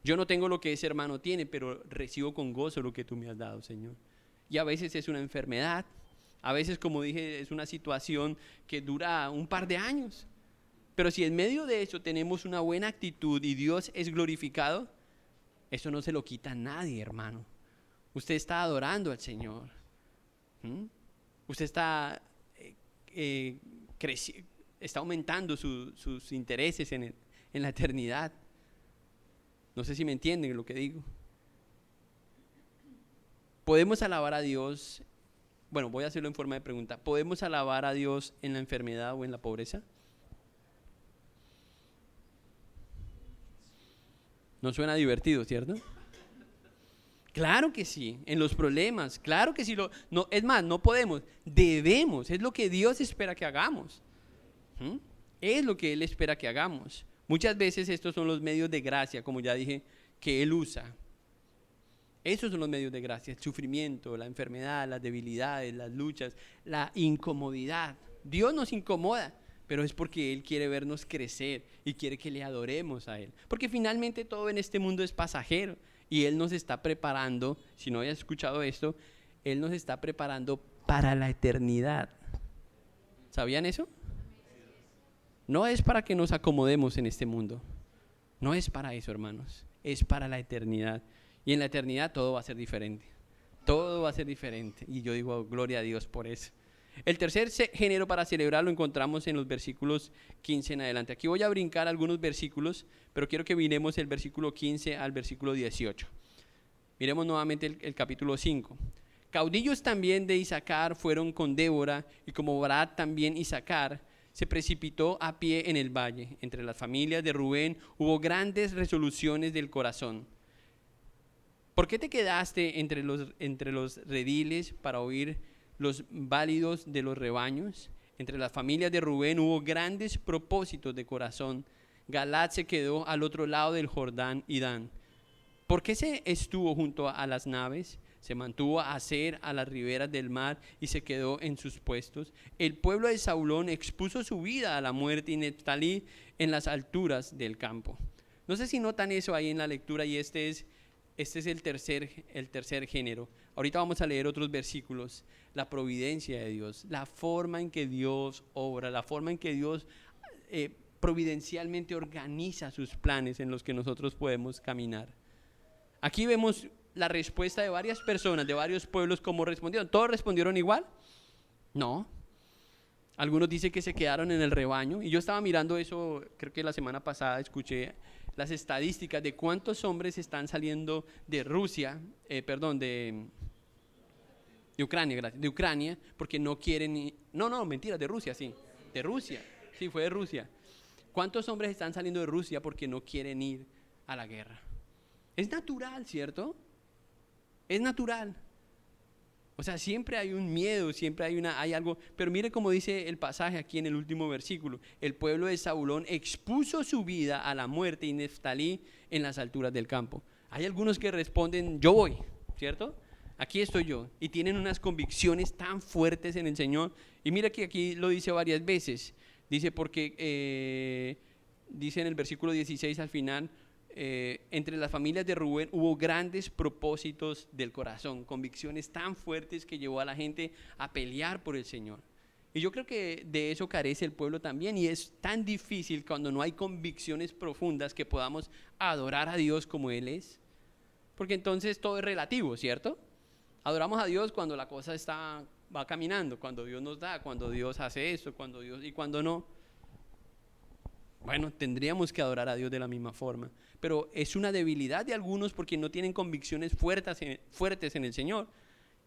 Yo no tengo lo que ese hermano tiene, pero recibo con gozo lo que tú me has dado, Señor. Y a veces es una enfermedad. A veces, como dije, es una situación que dura un par de años. Pero si en medio de eso tenemos una buena actitud y Dios es glorificado, eso no se lo quita a nadie, hermano. Usted está adorando al Señor. Usted está aumentando sus intereses en la eternidad. No sé si me entienden lo que digo. Podemos alabar a Dios. Bueno, voy a hacerlo en forma de pregunta. ¿Podemos alabar a Dios en la enfermedad o en la pobreza? No suena divertido, ¿cierto? Claro que sí, en los problemas, claro que sí. Es más, no podemos, debemos, es lo que Dios espera que hagamos. Es lo que Él espera que hagamos. Muchas veces estos son los medios de gracia, como ya dije, que Él usa. Esos son los medios de gracia: el sufrimiento, la enfermedad, las debilidades, las luchas, la incomodidad. Dios nos incomoda, pero es porque Él quiere vernos crecer y quiere que le adoremos a Él. Porque finalmente todo en este mundo es pasajero y Él nos está preparando, si no hayas escuchado esto, Él nos está preparando para la eternidad. ¿Sabían eso? No es para que nos acomodemos en este mundo. No es para eso, hermanos. Es para la eternidad. Y en la eternidad todo va a ser diferente. Todo va a ser diferente. Y yo digo, gloria a Dios por eso. El tercer género para celebrar lo encontramos en los versículos 15 en adelante. Aquí voy a brincar algunos versículos, pero quiero que miremos el versículo 15 al versículo 18. Miremos nuevamente el capítulo 5. Caudillos también de Isaacar fueron con Débora, y como Barak también Isaacar se precipitó a pie en el valle. Entre las familias de Rubén hubo grandes resoluciones del corazón. ¿Por qué te quedaste entre los rediles para oír los válidos de los rebaños? Entre las familias de Rubén hubo grandes propósitos de corazón. Galaad se quedó al otro lado del Jordán y Dan. ¿Por qué se estuvo junto a las naves? Se mantuvo a Aser a las riberas del mar y se quedó en sus puestos. El pueblo de Zabulón expuso su vida a la muerte, y Neftalí en las alturas del campo. No sé si notan eso ahí en la lectura, y este es el tercer género. Ahorita vamos a leer otros versículos. La providencia de Dios, la forma en que Dios obra, la forma en que Dios providencialmente organiza sus planes en los que nosotros podemos caminar. Aquí vemos la respuesta de varias personas, de varios pueblos, cómo respondieron. ¿Todos respondieron igual? No. Algunos dicen que se quedaron en el rebaño, y yo estaba mirando eso, creo que la semana pasada escuché las estadísticas de cuántos hombres están saliendo de Rusia, de Ucrania, gracias, de Ucrania, porque no quieren, mentira, de Rusia, sí, fue de Rusia. ¿Cuántos hombres están saliendo de Rusia porque no quieren ir a la guerra? Es natural, ¿cierto? Es natural. O sea, siempre hay un miedo, siempre hay algo. Pero mire cómo dice el pasaje aquí en el último versículo. El pueblo de Zabulón expuso su vida a la muerte, y Neftalí en las alturas del campo. Hay algunos que responden, yo voy, ¿cierto? Aquí estoy yo. Y tienen unas convicciones tan fuertes en el Señor. Y mira que aquí lo dice varias veces. Dice porque, dice en el versículo 16 al final, entre las familias de Rubén hubo grandes propósitos del corazón, convicciones tan fuertes que llevó a la gente a pelear por el Señor. Y yo creo que de eso carece el pueblo también, y es tan difícil cuando no hay convicciones profundas que podamos adorar a Dios como Él es, porque entonces todo es relativo, ¿cierto? Adoramos a Dios cuando la cosa va caminando, cuando Dios nos da, cuando Dios hace eso, y cuando no. Bueno, tendríamos que adorar a Dios de la misma forma, pero es una debilidad de algunos porque no tienen convicciones fuertes en el Señor.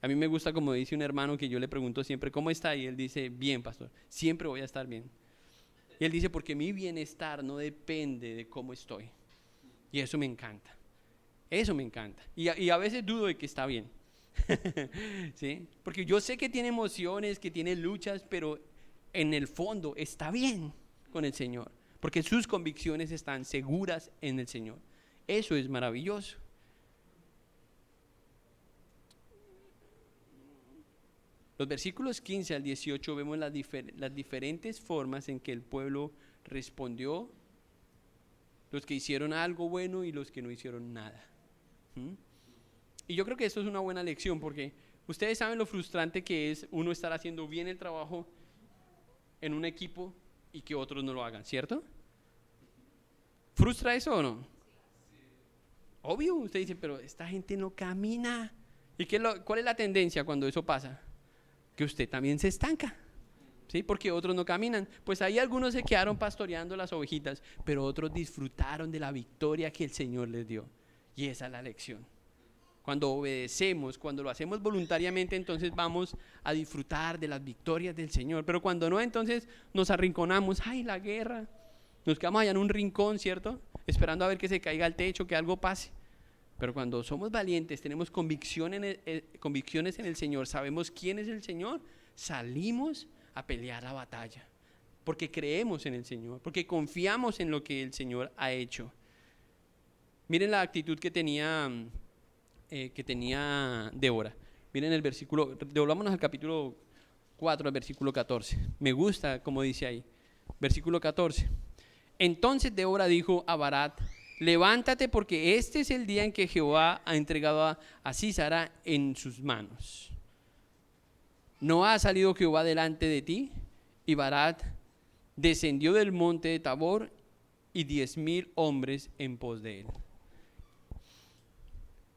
A mí me gusta, como dice un hermano, que yo le pregunto siempre, ¿cómo está? Y él dice, bien, pastor, siempre voy a estar bien. Y él dice, porque mi bienestar no depende de cómo estoy. Y eso me encanta. Eso me encanta. Y a veces dudo de que está bien. ¿Sí? Porque yo sé que tiene emociones, que tiene luchas, pero en el fondo está bien con el Señor, porque sus convicciones están seguras en el Señor. Eso es maravilloso. Los versículos 15 al 18 vemos las diferentes formas en que el pueblo respondió, los que hicieron algo bueno y los que no hicieron nada. Y yo creo que esto es una buena lección, porque ustedes saben lo frustrante que es uno estar haciendo bien el trabajo en un equipo y que otros no lo hagan, ¿cierto? ¿Frustra eso o no? Obvio, usted dice, pero esta gente no camina. ¿Y cuál es la tendencia cuando eso pasa? Que usted también se estanca, ¿sí? Porque otros no caminan. Pues ahí algunos se quedaron pastoreando las ovejitas, pero otros disfrutaron de la victoria que el Señor les dio. Y esa es la lección. Cuando obedecemos, cuando lo hacemos voluntariamente, entonces vamos a disfrutar de las victorias del Señor. Pero cuando no, entonces nos arrinconamos. ¡Ay, la guerra! Nos quedamos allá en un rincón, ¿cierto? Esperando a ver que se caiga el techo, que algo pase. Pero cuando somos valientes, tenemos convicciones en el Señor, sabemos quién es el Señor, salimos a pelear la batalla. porque creemos en el Señor, porque confiamos en lo que el Señor ha hecho. Miren la actitud que tenía Débora. Miren el versículo, devolvámonos al capítulo 4, al versículo 14. Me gusta como dice ahí. Versículo 14. Entonces Débora dijo a Barak: levántate, porque este es el día en que Jehová ha entregado a Sísara en sus manos. ¿No ha salido Jehová delante de ti? Y Barak descendió del monte de Tabor y 10,000 hombres en pos de él.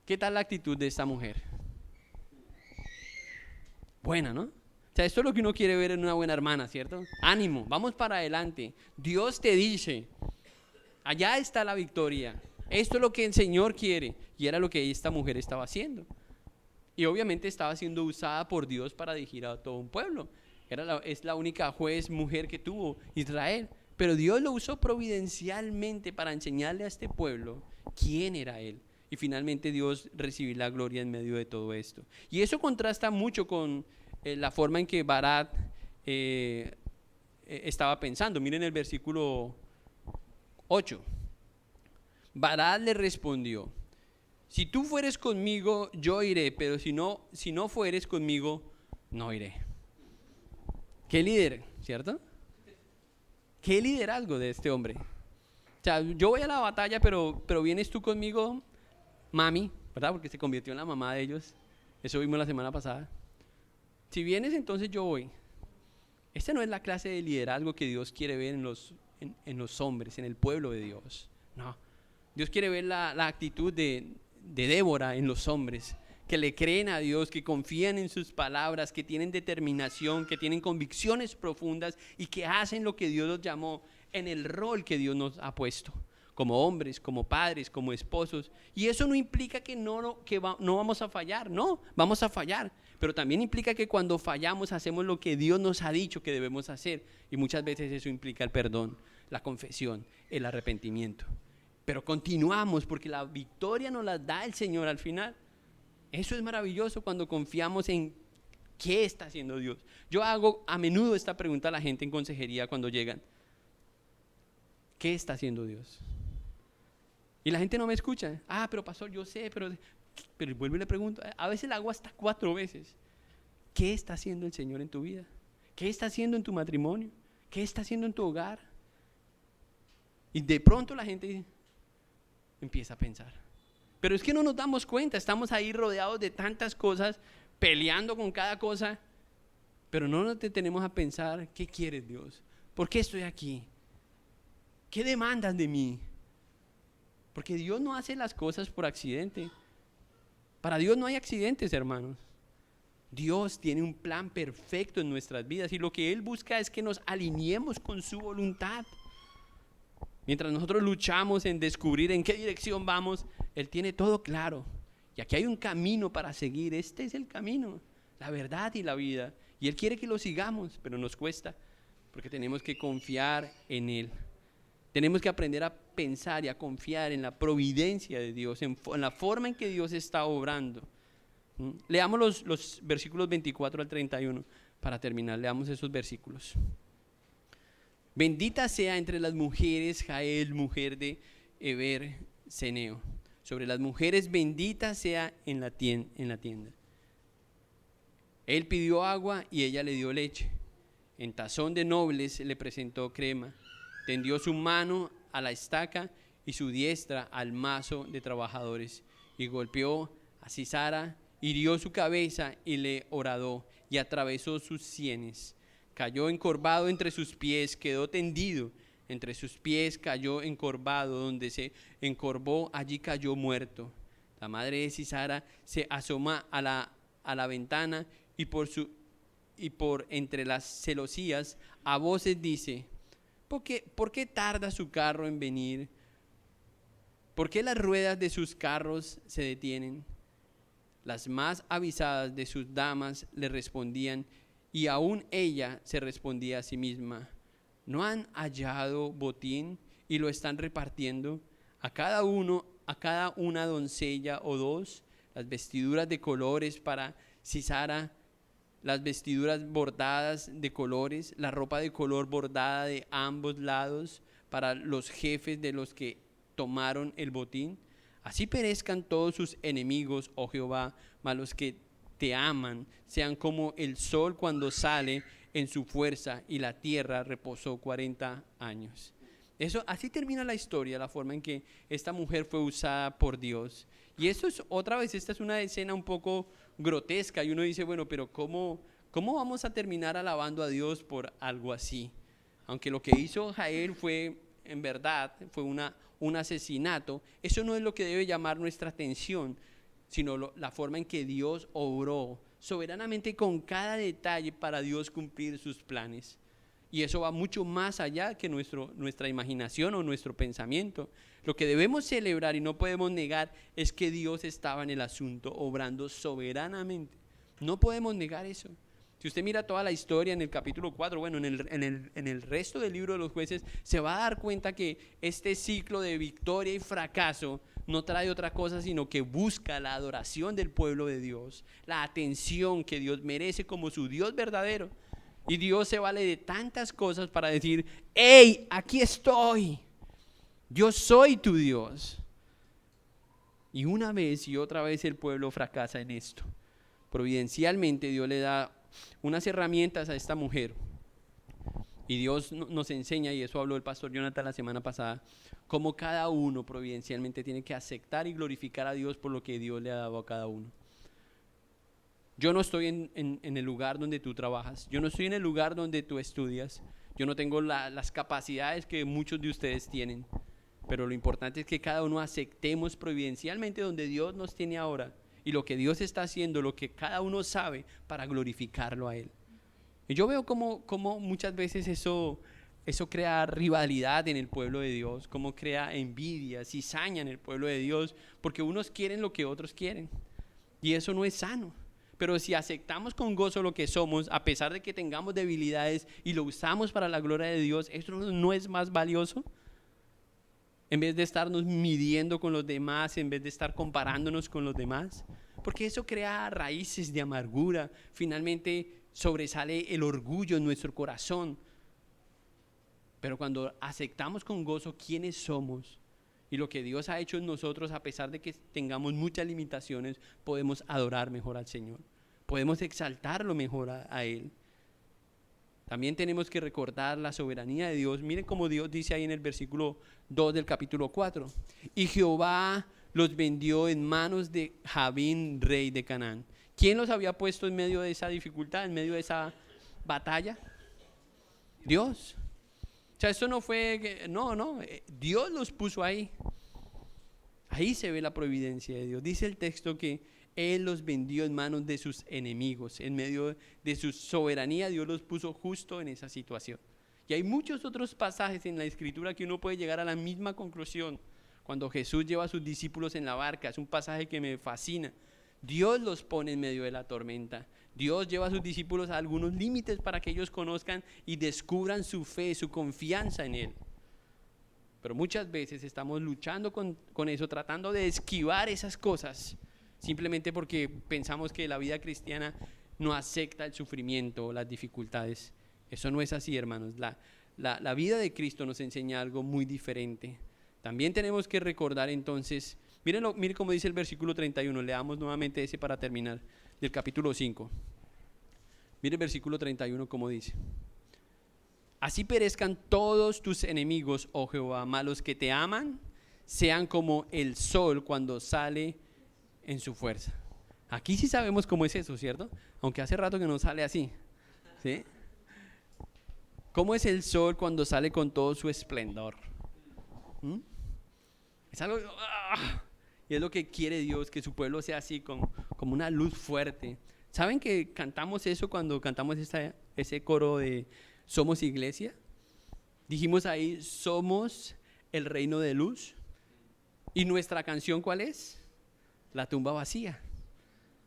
¿Qué tal la actitud de esta mujer? Buena, ¿no? O sea, esto es lo que uno quiere ver en una buena hermana, ¿cierto? Ánimo, vamos para adelante. Dios te dice, allá está la victoria. Esto es lo que el Señor quiere. Y era lo que esta mujer estaba haciendo. Y obviamente estaba siendo usada por Dios para dirigir a todo un pueblo. Es la única juez mujer que tuvo Israel. Pero Dios lo usó providencialmente para enseñarle a este pueblo quién era Él. Y finalmente Dios recibió la gloria en medio de todo esto. Y eso contrasta mucho con la forma en que Barak estaba pensando. Miren el versículo 8. Barak le respondió: si tú fueres conmigo, yo iré, pero si no fueres conmigo, no iré. Qué líder, ¿cierto? Qué liderazgo de este hombre. O sea, yo voy a la batalla, pero vienes tú conmigo, mami, ¿verdad? Porque se convirtió en la mamá de ellos. Eso vimos la semana pasada. Si vienes, entonces yo voy. Esta no es la clase de liderazgo que Dios quiere ver en los hombres, en el pueblo de Dios. No. Dios quiere ver la actitud de Débora en los hombres, que le creen a Dios, que confían en sus palabras, que tienen determinación, que tienen convicciones profundas y que hacen lo que Dios los llamó en el rol que Dios nos ha puesto, como hombres, como padres, como esposos. Y eso no implica que no vamos a fallar, no, vamos a fallar, pero también implica que cuando fallamos hacemos lo que Dios nos ha dicho que debemos hacer, y muchas veces eso implica el perdón, la confesión, el arrepentimiento. Pero continuamos porque la victoria nos la da el Señor al final. Eso es maravilloso cuando confiamos en qué está haciendo Dios. Yo hago a menudo esta pregunta a la gente en consejería cuando llegan: ¿qué está haciendo Dios? Y la gente no me escucha. Pero pastor, yo sé, pero vuelvo y le pregunto. A veces la hago hasta 4 veces. ¿Qué está haciendo el Señor en tu vida? ¿Qué está haciendo en tu matrimonio? ¿Qué está haciendo en tu hogar? Y de pronto la gente empieza a pensar. Pero es que no nos damos cuenta, estamos ahí rodeados de tantas cosas, peleando con cada cosa, pero no nos detenemos a pensar: ¿qué quieres, Dios? ¿Por qué estoy aquí? ¿Qué demandas de mí? Porque Dios no hace las cosas por accidente. Para Dios no hay accidentes, hermanos. Dios tiene un plan perfecto en nuestras vidas y lo que Él busca es que nos alineemos con su voluntad. Mientras nosotros luchamos en descubrir en qué dirección vamos, Él tiene todo claro. Y aquí hay un camino para seguir. Este es el camino, la verdad y la vida. Y Él quiere que lo sigamos, pero nos cuesta, porque tenemos que confiar en Él. Tenemos que aprender a pensar y a confiar en la providencia de Dios, en la forma en que Dios está obrando. Leamos los versículos 24 al 31 para terminar. Leamos esos versículos. Bendita sea entre las mujeres Jael, mujer de Heber Ceneo. Sobre las mujeres bendita sea en la tienda. Él pidió agua y ella le dio leche. En tazón de nobles le presentó crema. Tendió su mano a la estaca y su diestra al mazo de trabajadores. Y golpeó a Sísara, hirió su cabeza y le horadó y atravesó sus sienes. Cayó encorvado entre sus pies, quedó tendido entre sus pies, cayó encorvado, donde se encorvó, allí cayó muerto. La madre de Sísara se asoma a la ventana y por entre las celosías a voces dice: ¿Por qué tarda su carro en venir? ¿Por qué las ruedas de sus carros se detienen? Las más avisadas de sus damas le respondían, y aún ella se respondía a sí misma: ¿no han hallado botín y lo están repartiendo? A cada una doncella o 2, las vestiduras de colores para Sísara, las vestiduras bordadas de colores, la ropa de color bordada de ambos lados para los jefes de los que tomaron el botín. Así perezcan todos sus enemigos, oh Jehová, mas los que te aman sean como el sol cuando sale en su fuerza, y la tierra reposó 40 años. Eso, así termina la historia, la forma en que esta mujer fue usada por Dios. Y eso es otra vez, esta es una escena un poco grotesca y uno dice, bueno, pero ¿cómo vamos a terminar alabando a Dios por algo así? Aunque lo que hizo Jael fue, en verdad, fue un asesinato, eso no es lo que debe llamar nuestra atención, sino la forma en que Dios obró soberanamente con cada detalle para Dios cumplir sus planes. Y eso va mucho más allá que nuestra imaginación o nuestro pensamiento. Lo que debemos celebrar y no podemos negar es que Dios estaba en el asunto, obrando soberanamente. No podemos negar eso. Si usted mira toda la historia en el capítulo 4, bueno, en el resto del libro de los jueces, se va a dar cuenta que este ciclo de victoria y fracaso no trae otra cosa sino que busca la adoración del pueblo de Dios, la atención que Dios merece como su Dios verdadero. Y Dios se vale de tantas cosas para decir, ¡hey, aquí estoy! Yo soy tu Dios. Y una vez y otra vez el pueblo fracasa en esto. Providencialmente Dios le da unas herramientas a esta mujer. Y Dios nos enseña, y eso habló el pastor Jonathan la semana pasada, cómo cada uno providencialmente tiene que aceptar y glorificar a Dios por lo que Dios le ha dado a cada uno. Yo no estoy en el lugar donde tú trabajas, yo no estoy en el lugar donde tú estudias, yo no tengo las capacidades que muchos de ustedes tienen, pero lo importante es que cada uno aceptemos providencialmente donde Dios nos tiene ahora y lo que Dios está haciendo, lo que cada uno sabe para glorificarlo a Él. Y yo veo cómo muchas veces eso crea rivalidad en el pueblo de Dios, cómo crea envidia, cizaña en el pueblo de Dios, porque unos quieren lo que otros quieren y eso no es sano. Pero si aceptamos con gozo lo que somos, a pesar de que tengamos debilidades y lo usamos para la gloria de Dios, ¿eso no es más valioso? En vez de estarnos midiendo con los demás, en vez de estar comparándonos con los demás, porque eso crea raíces de amargura. Finalmente sobresale el orgullo en nuestro corazón. Pero cuando aceptamos con gozo quiénes somos y lo que Dios ha hecho en nosotros, a pesar de que tengamos muchas limitaciones, podemos adorar mejor al Señor, podemos exaltarlo mejor a Él. También tenemos que recordar la soberanía de Dios. Miren cómo Dios dice ahí en el versículo 2 del capítulo 4. Y Jehová los vendió en manos de Jabín, rey de Canaán. ¿Quién los había puesto en medio de esa dificultad, en medio de esa batalla? Dios. O sea, eso no fue, Dios los puso ahí. Ahí se ve la providencia de Dios. Dice el texto que Él los vendió en manos de sus enemigos. En medio de su soberanía, Dios los puso justo en esa situación. Y hay muchos otros pasajes en la Escritura que uno puede llegar a la misma conclusión. Cuando Jesús lleva a sus discípulos en la barca, es un pasaje que me fascina. Dios los pone en medio de la tormenta. Dios lleva a sus discípulos a algunos límites para que ellos conozcan y descubran su fe, su confianza en Él. Pero muchas veces estamos luchando con eso, tratando de esquivar esas cosas, simplemente porque pensamos que la vida cristiana no acepta el sufrimiento o las dificultades. Eso no es así, hermanos. La vida de Cristo nos enseña algo muy diferente. También tenemos que recordar entonces, miren cómo dice el versículo 31, leamos nuevamente ese para terminar, del capítulo 5. Miren el versículo 31 cómo dice. Así perezcan todos tus enemigos, oh Jehová, mas los que te aman sean como el sol cuando sale en su fuerza. Aquí sí sabemos cómo es eso, ¿cierto? Aunque hace rato que no sale así, ¿sí? ¿Cómo es el sol cuando sale con todo su esplendor? Es algo, y es lo que quiere Dios, que su pueblo sea así, como una luz fuerte. ¿Saben que cantamos eso cuando cantamos ese coro de Somos Iglesia? Dijimos ahí, somos el reino de luz. ¿Y nuestra canción cuál es? La tumba vacía.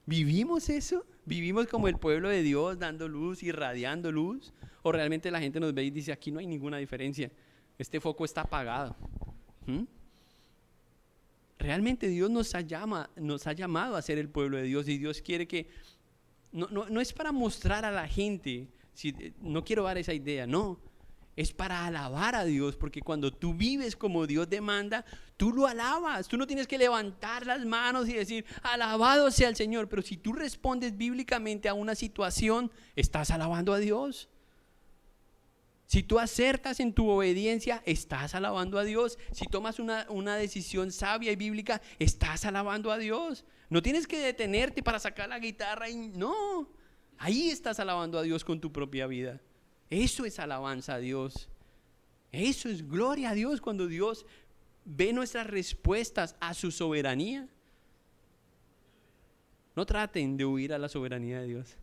¿Vivimos eso? ¿Vivimos como el pueblo de Dios dando luz, irradiando luz? ¿O realmente la gente nos ve y dice, aquí no hay ninguna diferencia, este foco está apagado? Realmente Dios nos ha llamado a ser el pueblo de Dios, y Dios quiere que no es para mostrar a la gente, no quiero dar esa idea, no. Es para alabar a Dios, porque cuando tú vives como Dios demanda, tú lo alabas. Tú no tienes que levantar las manos y decir, alabado sea el Señor. Pero si tú respondes bíblicamente a una situación, estás alabando a Dios. Si tú acertas en tu obediencia, estás alabando a Dios. Si tomas una decisión sabia y bíblica, estás alabando a Dios. No tienes que detenerte para sacar la guitarra y no. Ahí estás alabando a Dios con tu propia vida. Eso es alabanza a Dios. Eso es gloria a Dios cuando Dios ve nuestras respuestas a su soberanía. No traten de huir a la soberanía de Dios.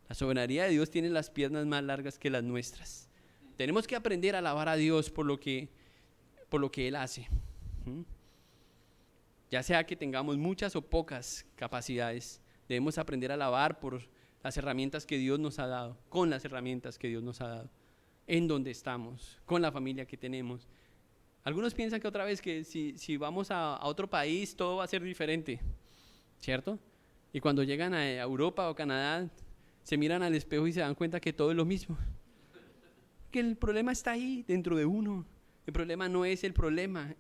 La soberanía de Dios tiene las piernas más largas que las nuestras. Tenemos que aprender a alabar a Dios por lo que Él hace. Ya sea que tengamos muchas o pocas capacidades, debemos aprender a alabar por las herramientas que Dios nos ha dado, con las herramientas que Dios nos ha dado, en donde estamos, con la familia que tenemos. Algunos piensan que otra vez que si vamos a otro país todo va a ser diferente, ¿cierto? Y cuando llegan a Europa o Canadá, se miran al espejo y se dan cuenta que todo es lo mismo. Que el problema está ahí dentro de uno. El problema no es el problema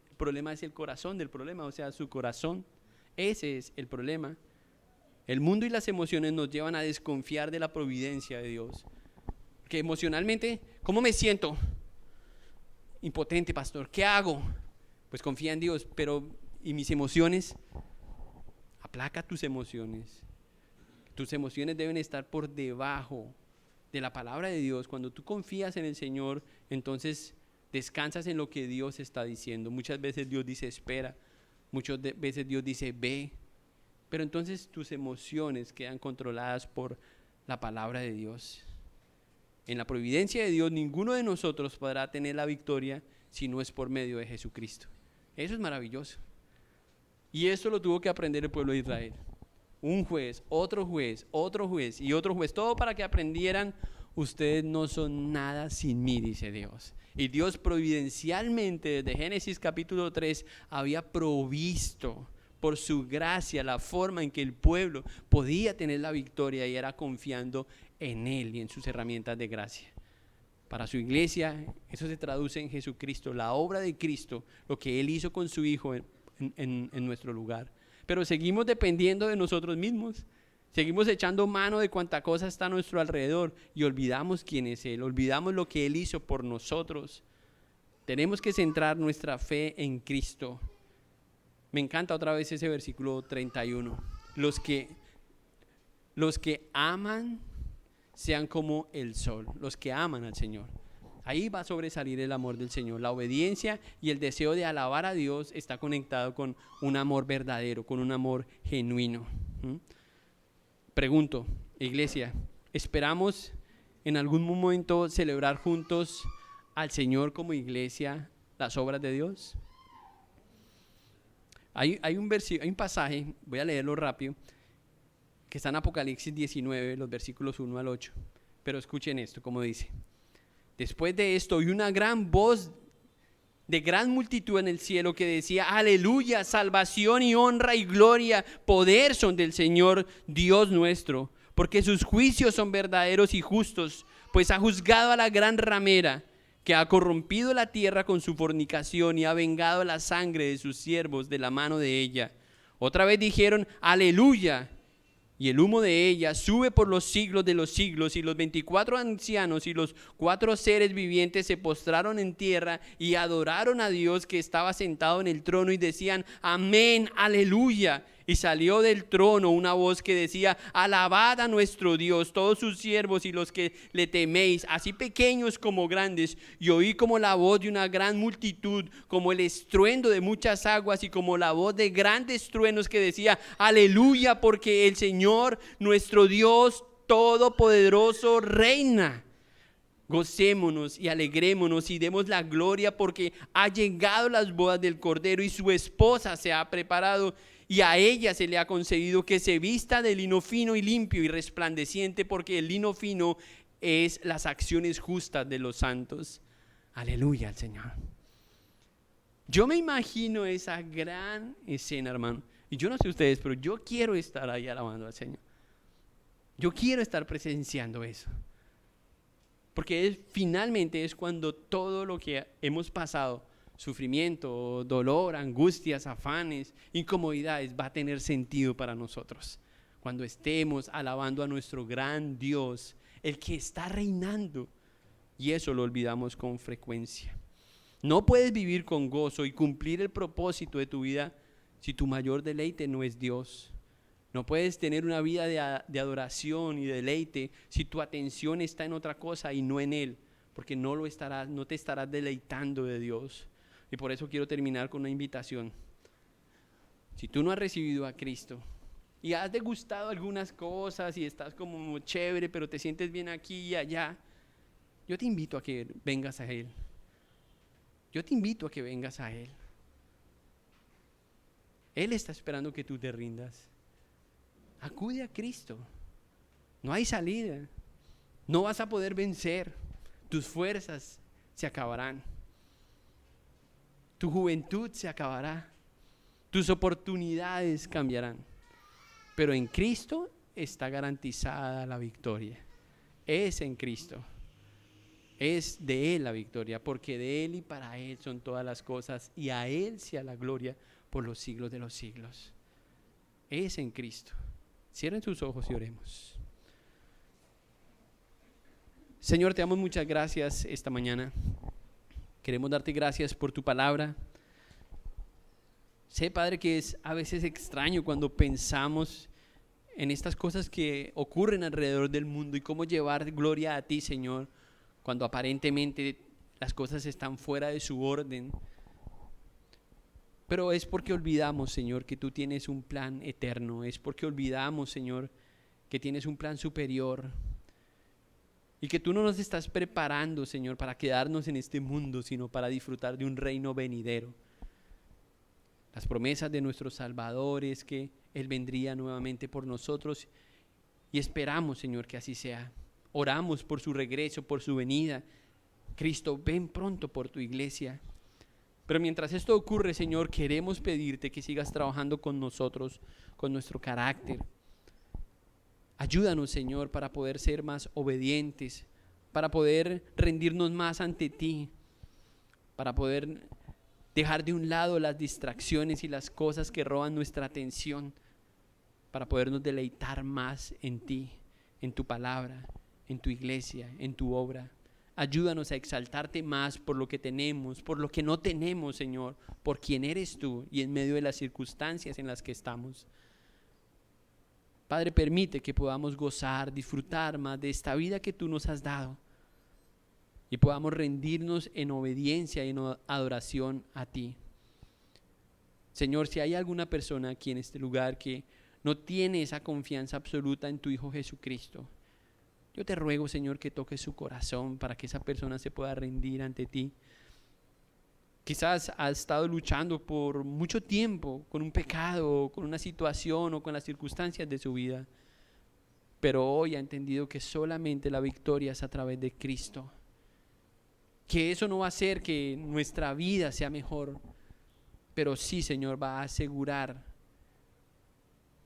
es el corazón del problema, o sea, su corazón. Ese es el problema. El mundo y las emociones nos llevan a desconfiar de la providencia de Dios. Que emocionalmente, ¿cómo me siento? Impotente, pastor. ¿Qué hago? Pues confía en Dios, pero ¿y mis emociones? Aplaca tus emociones. Tus emociones deben estar por debajo de la palabra de Dios. Cuando tú confías en el Señor, entonces descansas en lo que Dios está diciendo. Muchas veces Dios dice espera, muchas veces Dios dice ve. Pero entonces tus emociones quedan controladas por la palabra de Dios. En la providencia de Dios, ninguno de nosotros podrá tener la victoria si no es por medio de Jesucristo. Eso es maravilloso. Y eso lo tuvo que aprender el pueblo de Israel. Un juez, otro juez, otro juez y otro juez. Todo para que aprendieran, ustedes no son nada sin mí, dice Dios. Y Dios providencialmente, desde Génesis capítulo 3, había provisto por su gracia la forma en que el pueblo podía tener la victoria, y era confiando en Él y en sus herramientas de gracia. Para su iglesia, eso se traduce en Jesucristo, la obra de Cristo, lo que Él hizo con su Hijo en nuestro lugar. Pero seguimos dependiendo de nosotros mismos, seguimos echando mano de cuanta cosa está a nuestro alrededor y olvidamos quién es Él, olvidamos lo que Él hizo por nosotros. Tenemos que centrar nuestra fe en Cristo. Me encanta otra vez ese versículo 31. Los que aman sean como el sol, los que aman al Señor. Ahí va a sobresalir el amor del Señor. La obediencia y el deseo de alabar a Dios está conectado con un amor verdadero, con un amor genuino. Pregunto, iglesia, ¿esperamos en algún momento celebrar juntos al Señor como iglesia las obras de Dios? Hay un pasaje, voy a leerlo rápido, que está en Apocalipsis 19, los versículos 1 al 8. Pero escuchen esto, como dice: después de esto oí una gran voz de gran multitud en el cielo que decía: aleluya, salvación y honra y gloria, poder son del Señor Dios nuestro, porque sus juicios son verdaderos y justos, pues ha juzgado a la gran ramera, que ha corrompido la tierra con su fornicación y ha vengado la sangre de sus siervos de la mano de ella. Otra vez dijeron: aleluya. Y el humo de ella sube por los siglos de los siglos. Y los 24 ancianos y los 4 seres vivientes se postraron en tierra y adoraron a Dios que estaba sentado en el trono y decían: amén, aleluya. Y salió del trono una voz que decía: alabad a nuestro Dios, todos sus siervos y los que le teméis, así pequeños como grandes. Y oí como la voz de una gran multitud, como el estruendo de muchas aguas y como la voz de grandes truenos que decía: aleluya, porque el Señor nuestro Dios todopoderoso reina. Gocémonos y alegrémonos y demos la gloria, porque ha llegado las bodas del Cordero y su esposa se ha preparado. Y a ella se le ha concedido que se vista de lino fino y limpio y resplandeciente, porque el lino fino es las acciones justas de los santos. Aleluya al Señor. Yo me imagino esa gran escena, hermano. Y yo no sé ustedes, pero yo quiero estar ahí alabando al Señor. Yo quiero estar presenciando eso. Porque finalmente es cuando todo lo que hemos pasado, sufrimiento, dolor, angustias, afanes, incomodidades, va a tener sentido para nosotros. Cuando estemos alabando a nuestro gran Dios, el que está reinando. Y eso lo olvidamos con frecuencia. No puedes vivir con gozo y cumplir el propósito de tu vida si tu mayor deleite no es Dios. No puedes tener una vida de adoración y de deleite si tu atención está en otra cosa y no en Él, porque no te estarás deleitando de Dios. Y por eso quiero terminar con una invitación. Si tú no has recibido a Cristo y has degustado algunas cosas y estás como chévere, pero te sientes bien aquí y allá, yo te invito a que vengas a Él. Yo te invito a que vengas a Él. Él está esperando que tú te rindas. Acude a Cristo. No hay salida. No vas a poder vencer. Tus fuerzas se acabarán. Tu juventud se acabará. Tus oportunidades cambiarán. Pero en Cristo está garantizada la victoria. Es en Cristo. Es de Él la victoria, porque de Él y para Él son todas las cosas, y a Él sea la gloria por los siglos de los siglos. Es en Cristo. Cierren sus ojos y oremos. Señor, te damos muchas gracias esta mañana. Queremos darte gracias por tu palabra. Sé, Padre, que es a veces extraño cuando pensamos en estas cosas que ocurren alrededor del mundo y cómo llevar gloria a ti, Señor, cuando aparentemente las cosas están fuera de su orden. Pero es porque olvidamos, Señor, que tú tienes un plan eterno. Es porque olvidamos, Señor, que tienes un plan superior. Y que tú no nos estás preparando, Señor, para quedarnos en este mundo, sino para disfrutar de un reino venidero. Las promesas de nuestro Salvador es que Él vendría nuevamente por nosotros. Y esperamos, Señor, que así sea. Oramos por su regreso, por su venida. Cristo, ven pronto por tu iglesia. Pero mientras esto ocurre, Señor, queremos pedirte que sigas trabajando con nosotros, con nuestro carácter. Ayúdanos, Señor, para poder ser más obedientes, para poder rendirnos más ante ti, para poder dejar de un lado las distracciones y las cosas que roban nuestra atención, para podernos deleitar más en ti, en tu palabra, en tu iglesia, en tu obra. Ayúdanos a exaltarte más por lo que tenemos, por lo que no tenemos, Señor, por quien eres tú y en medio de las circunstancias en las que estamos. Padre, permite que podamos gozar, disfrutar más de esta vida que tú nos has dado y podamos rendirnos en obediencia y en adoración a ti. Señor, si hay alguna persona aquí en este lugar que no tiene esa confianza absoluta en tu Hijo Jesucristo, yo te ruego, Señor, que toques su corazón para que esa persona se pueda rendir ante ti. Quizás ha estado luchando por mucho tiempo con un pecado, con una situación o con las circunstancias de su vida, pero hoy ha entendido que solamente la victoria es a través de Cristo. Que eso no va a hacer que nuestra vida sea mejor, pero sí, Señor, va a asegurar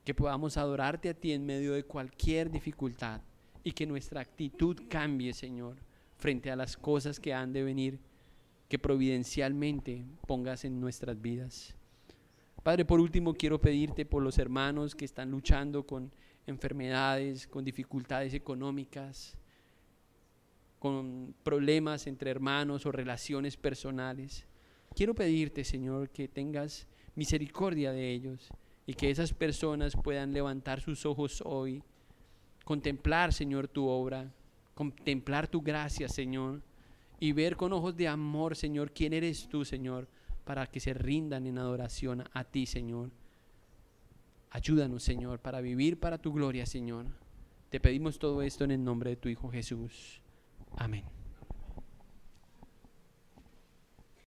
que podamos adorarte a ti en medio de cualquier dificultad y que nuestra actitud cambie, Señor, frente a las cosas que han de venir, que providencialmente pongas en nuestras vidas. Padre, por último quiero pedirte por los hermanos que están luchando con enfermedades, con dificultades económicas, con problemas entre hermanos o relaciones personales. Quiero pedirte, Señor, que tengas misericordia de ellos y que esas personas puedan levantar sus ojos hoy, contemplar, Señor, tu obra, contemplar tu gracia, Señor, y ver con ojos de amor, Señor, quién eres tú, Señor, para que se rindan en adoración a ti, Señor. Ayúdanos, Señor, para vivir para tu gloria, Señor. Te pedimos todo esto en el nombre de tu Hijo Jesús. Amén.